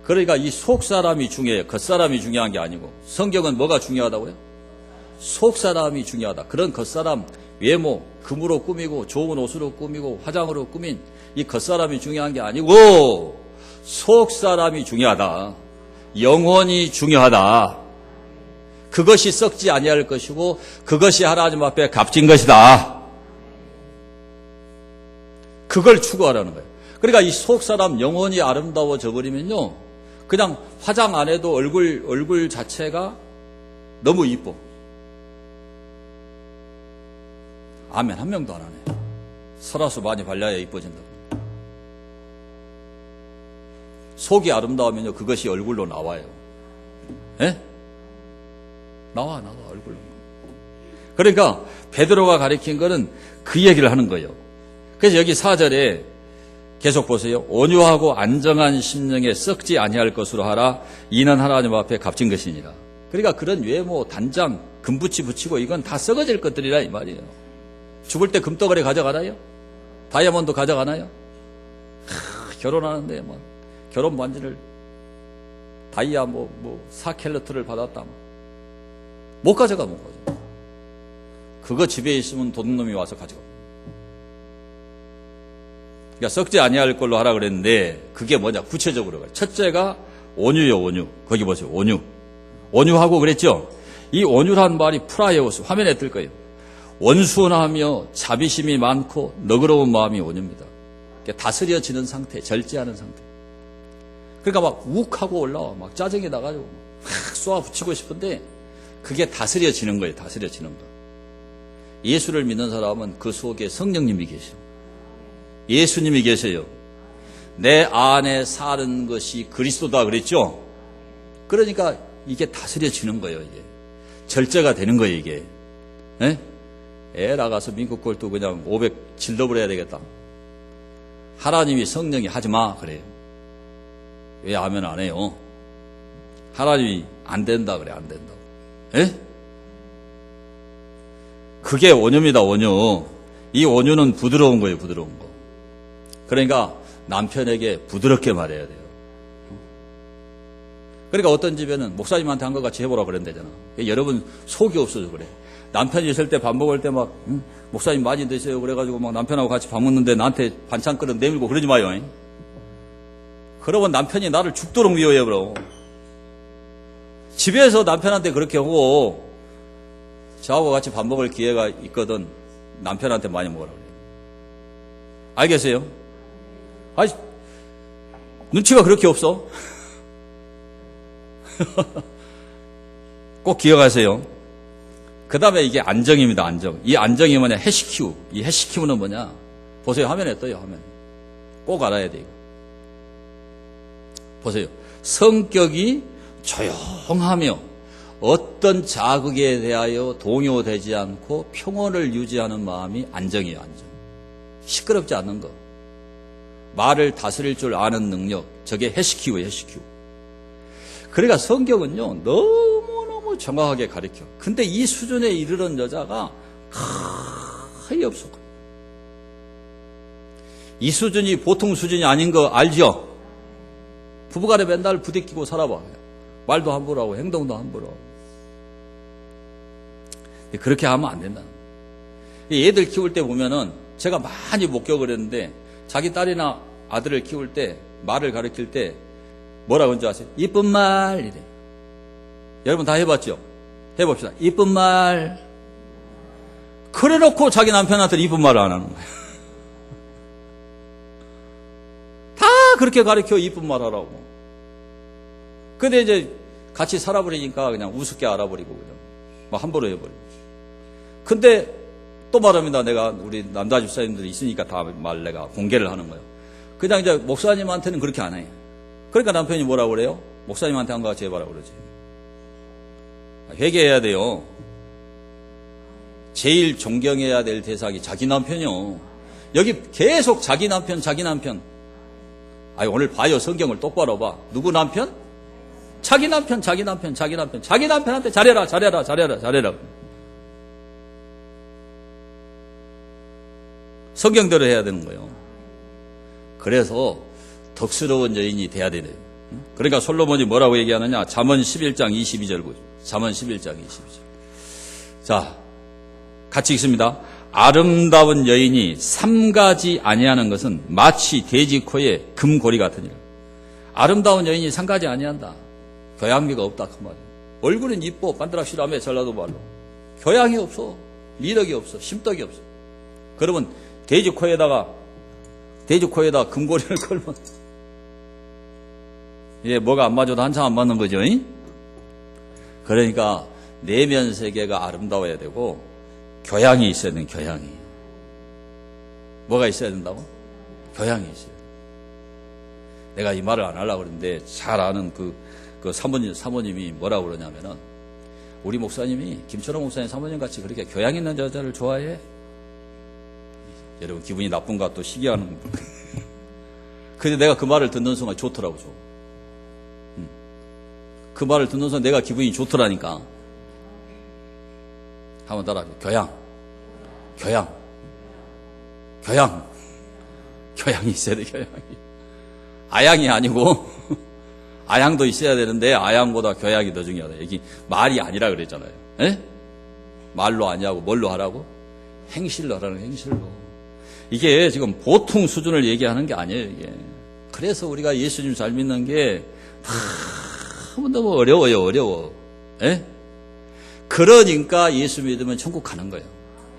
그러니까 이 속사람이 중요해요. 겉사람이 중요한 게 아니고. 성경은 뭐가 중요하다고요? 속사람이 중요하다. 그런 겉사람, 외모, 금으로 꾸미고 좋은 옷으로 꾸미고 화장으로 꾸민 이 겉사람이 중요한 게 아니고 속사람이 중요하다. 영혼이 중요하다. 그것이 썩지 아니할 것이고 그것이 하나님 앞에 값진 것이다. 그걸 추구하라는 거예요. 그러니까 이 속사람 영혼이 아름다워져 버리면요, 그냥 화장 안 해도 얼굴 자체가 너무 이뻐. 아멘 한 명도 안 하네. 설화수 많이 발라야 이뻐진다고. 속이 아름다우면요, 그것이 얼굴로 나와요. 예? 나와 얼굴로. 그러니까 베드로가 가리킨 거는 그 얘기를 하는 거예요. 그래서 여기 4절에 계속 보세요. 온유하고 안정한 심령에 썩지 아니할 것으로 하라. 이는 하나님 앞에 값진 것이니라. 그러니까 그런 외모, 단장, 금붙이 붙이고 이건 다 썩어질 것들이라 이 말이에요. 죽을 때 금덩어리 가져가나요? 다이아몬드 가져가나요? 결혼하는데 뭐 결혼 반지를 다이아 4캘러트를 받았다. 못 가져가. 그거 집에 있으면 도둑놈이 와서 가져가. 그러니까 썩지 아니할 걸로 하라 그랬는데 그게 뭐냐? 구체적으로. 첫째가 온유요, 온유. 거기 보세요. 온유. 온유하고 그랬죠? 이 온유란 말이 프라이오스. 화면에 뜰 거예요. 원순하며 자비심이 많고 너그러운 마음이 온유입니다. 그러니까 다스려지는 상태, 절제하는 상태. 그러니까 막 욱하고 올라와. 막 짜증이 나가지고 막 쏘아 붙이고 싶은데 그게 다스려지는 거예요. 다스려지는 거. 예수를 믿는 사람은 그 속에 성령님이 계셔. 예수님이 계세요. 내 안에 사는 것이 그리스도다 그랬죠? 그러니까 이게 다스려지는 거예요. 이게 절제가 되는 거예요. 이게. 에? 애 나가서 미국 골도 그냥 500 질러버려야 되겠다. 하나님이 성령이 하지마 그래요. 왜 아멘 안 해요? 하나님이 안 된다 그래. 안 된다고. 에? 그게 온유입니다. 온유. 이 온유는 부드러운 거예요. 부드러운 거. 그러니까 남편에게 부드럽게 말해야 돼요. 그러니까 어떤 집에는 목사님한테 한 것 같이 해보라 그랬대잖아. 여러분 속이 없어서 그래. 남편이 있을 때 밥 먹을 때 막 목사님 많이 드세요 그래가지고 막 남편하고 같이 밥 먹는데 나한테 반찬 그릇 내밀고 그러지 마요. 그러면 남편이 나를 죽도록 미워해 버려. 집에서 남편한테 그렇게 하고 저하고 같이 밥 먹을 기회가 있거든 남편한테 많이 먹으라 그래요. 알겠어요? 아니 눈치가 그렇게 없어? 꼭 기억하세요. 그 다음에 이게 안정입니다. 안정. 이 안정이 뭐냐? 헤시키우. 이 헤시키우는 뭐냐? 보세요. 화면에 떠요. 화면. 꼭 알아야 돼요. 보세요. 성격이 조용하며 어떤 자극에 대하여 동요되지 않고 평온을 유지하는 마음이 안정이에요. 안정. 시끄럽지 않는 거. 말을 다스릴 줄 아는 능력. 저게 헤시키우예요. 헤시키우. 그러니까 성경은요. 너무너무 정확하게 가르쳐. 근데 이 수준에 이르는 여자가 거의 없어. 이 수준이 보통 수준이 아닌 거 알죠? 부부간에 맨날 부대끼고 살아봐. 말도 함부로 하고 행동도 함부로 하고. 그렇게 하면 안 된다. 애들 키울 때 보면은 제가 많이 목격을 했는데 자기 딸이나 아들을 키울 때 말을 가르칠 때 뭐라고 하는지 아세요? 이쁜 말 이래. 여러분 다 해봤죠? 해봅시다. 이쁜 말. 그래놓고 자기 남편한테 이쁜 말을 안 하는 거예요. 다 그렇게 가르쳐 이쁜 말 하라고. 근데 이제 같이 살아버리니까 그냥 우습게 알아버리고 그냥 막 함부로 해버리고. 근데 또 말합니다. 내가 우리 남자 집사님들이 있으니까 다 말 내가 공개를 하는 거예요. 그냥 이제 목사님한테는 그렇게 안 해요. 그러니까 남편이 뭐라고 그래요? 목사님한테 한 거 같이 해봐라 그러지. 회개해야 돼요. 제일 존경해야 될 대상이 자기 남편이요. 여기 계속 자기 남편, 자기 남편. 아니 오늘 봐요. 성경을 똑바로 봐. 누구 남편? 자기 남편, 자기 남편, 자기 남편. 자기 남편한테 잘해라, 잘해라, 잘해라, 잘해라. 성경대로 해야 되는 거예요. 그래서 덕스러운 여인이 돼야 되네요. 그러니까 솔로몬이 뭐라고 얘기하느냐? 잠언 11장 22절 보죠. 잠언 11장 22절. 자, 같이 읽습니다. 아름다운 여인이 삼가지 아니하는 것은 마치 돼지 코에 금고리 같으니라. 아름다운 여인이 삼가지 아니한다. 교양미가 없다 그 말이에요. 얼굴은 이뻐 반드락시라며 전라도 말로. 교양이 없어. 미덕이 없어. 심덕이 없어. 그러면 돼지 코에다가 돼지 코에다 금고리를 걸면 예, 뭐가 안 맞아도 한참 안 맞는 거죠. 잉? 그러니까 내면 세계가 아름다워야 되고 교양이 있어야 되는 교양이. 뭐가 있어야 된다고? 교양이 있어야 돼. 내가 이 말을 안 하려고 그러는데 잘 아는 그 사모님이 뭐라고 그러냐면은 우리 목사님이 김철호 목사님 사모님 같이 그렇게 교양 있는 여자를 좋아해? 여러분 기분이 나쁜가 또 시기하는 근데 내가 그 말을 듣는 순간 좋더라고. 그 말을 듣는 순간 내가 기분이 좋더라니까. 한번 따라하죠. 교양이 있어야 돼. 교양이 아양이 아니고 아양도 있어야 되는데 아양보다 교양이 더 중요하다. 여기 말이 아니라 그랬잖아요. 에? 말로 아니하고 뭘로 하라고? 행실로 하라는 행실로. 이게 지금 보통 수준을 얘기하는 게 아니에요. 이게. 그래서 우리가 예수님 잘 믿는 게 너무 어려워요. 어려워. 에? 그러니까 예수 믿으면 천국 가는 거예요.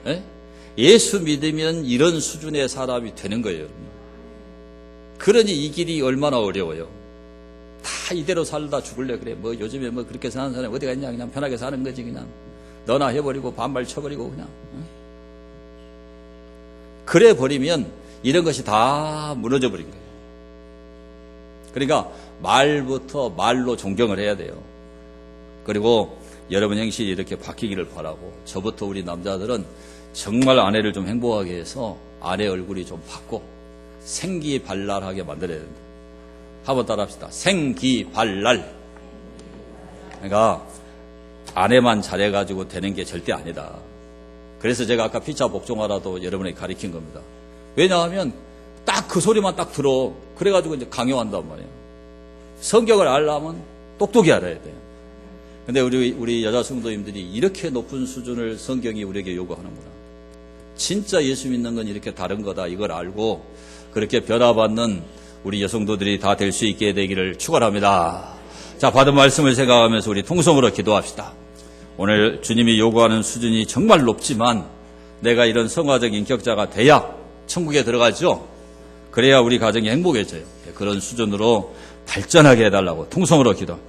에? 예수 믿으면 이런 수준의 사람이 되는 거예요. 그러니 이 길이 얼마나 어려워요. 다 이대로 살다 죽을래 그래. 뭐 요즘에 뭐 그렇게 사는 사람이 어디가 있냐. 그냥 편하게 사는 거지. 그냥 너나 해버리고 반발 쳐버리고 그냥. 그래 버리면 이런 것이 다 무너져 버린 거예요. 그러니까 말부터 말로 존경을 해야 돼요. 그리고 여러분 행실이 이렇게 바뀌기를 바라고, 저부터 우리 남자들은 정말 아내를 좀 행복하게 해서 아내 얼굴이 좀 밝고 생기발랄하게 만들어야 된다. 한번 따라합시다. 생기발랄. 그러니까 아내만 잘해가지고 되는 게 절대 아니다. 그래서 제가 아까 피차 복종하라도 여러분에게 가르친 겁니다. 왜냐하면 딱 그 소리만 딱 들어. 그래가지고 이제 강요한단 말이에요. 성경을 알려면 똑똑히 알아야 돼요. 근데 우리 여자 성도님들이 이렇게 높은 수준을 성경이 우리에게 요구하는구나. 진짜 예수 믿는 건 이렇게 다른 거다. 이걸 알고 그렇게 변화받는 우리 여성도들이 다 될 수 있게 되기를 축원합니다. 자, 받은 말씀을 생각하면서 우리 통성으로 기도합시다. 오늘 주님이 요구하는 수준이 정말 높지만 내가 이런 성화적 인격자가 돼야 천국에 들어가죠. 그래야 우리 가정이 행복해져요. 그런 수준으로 발전하게 해달라고 통성으로 기도.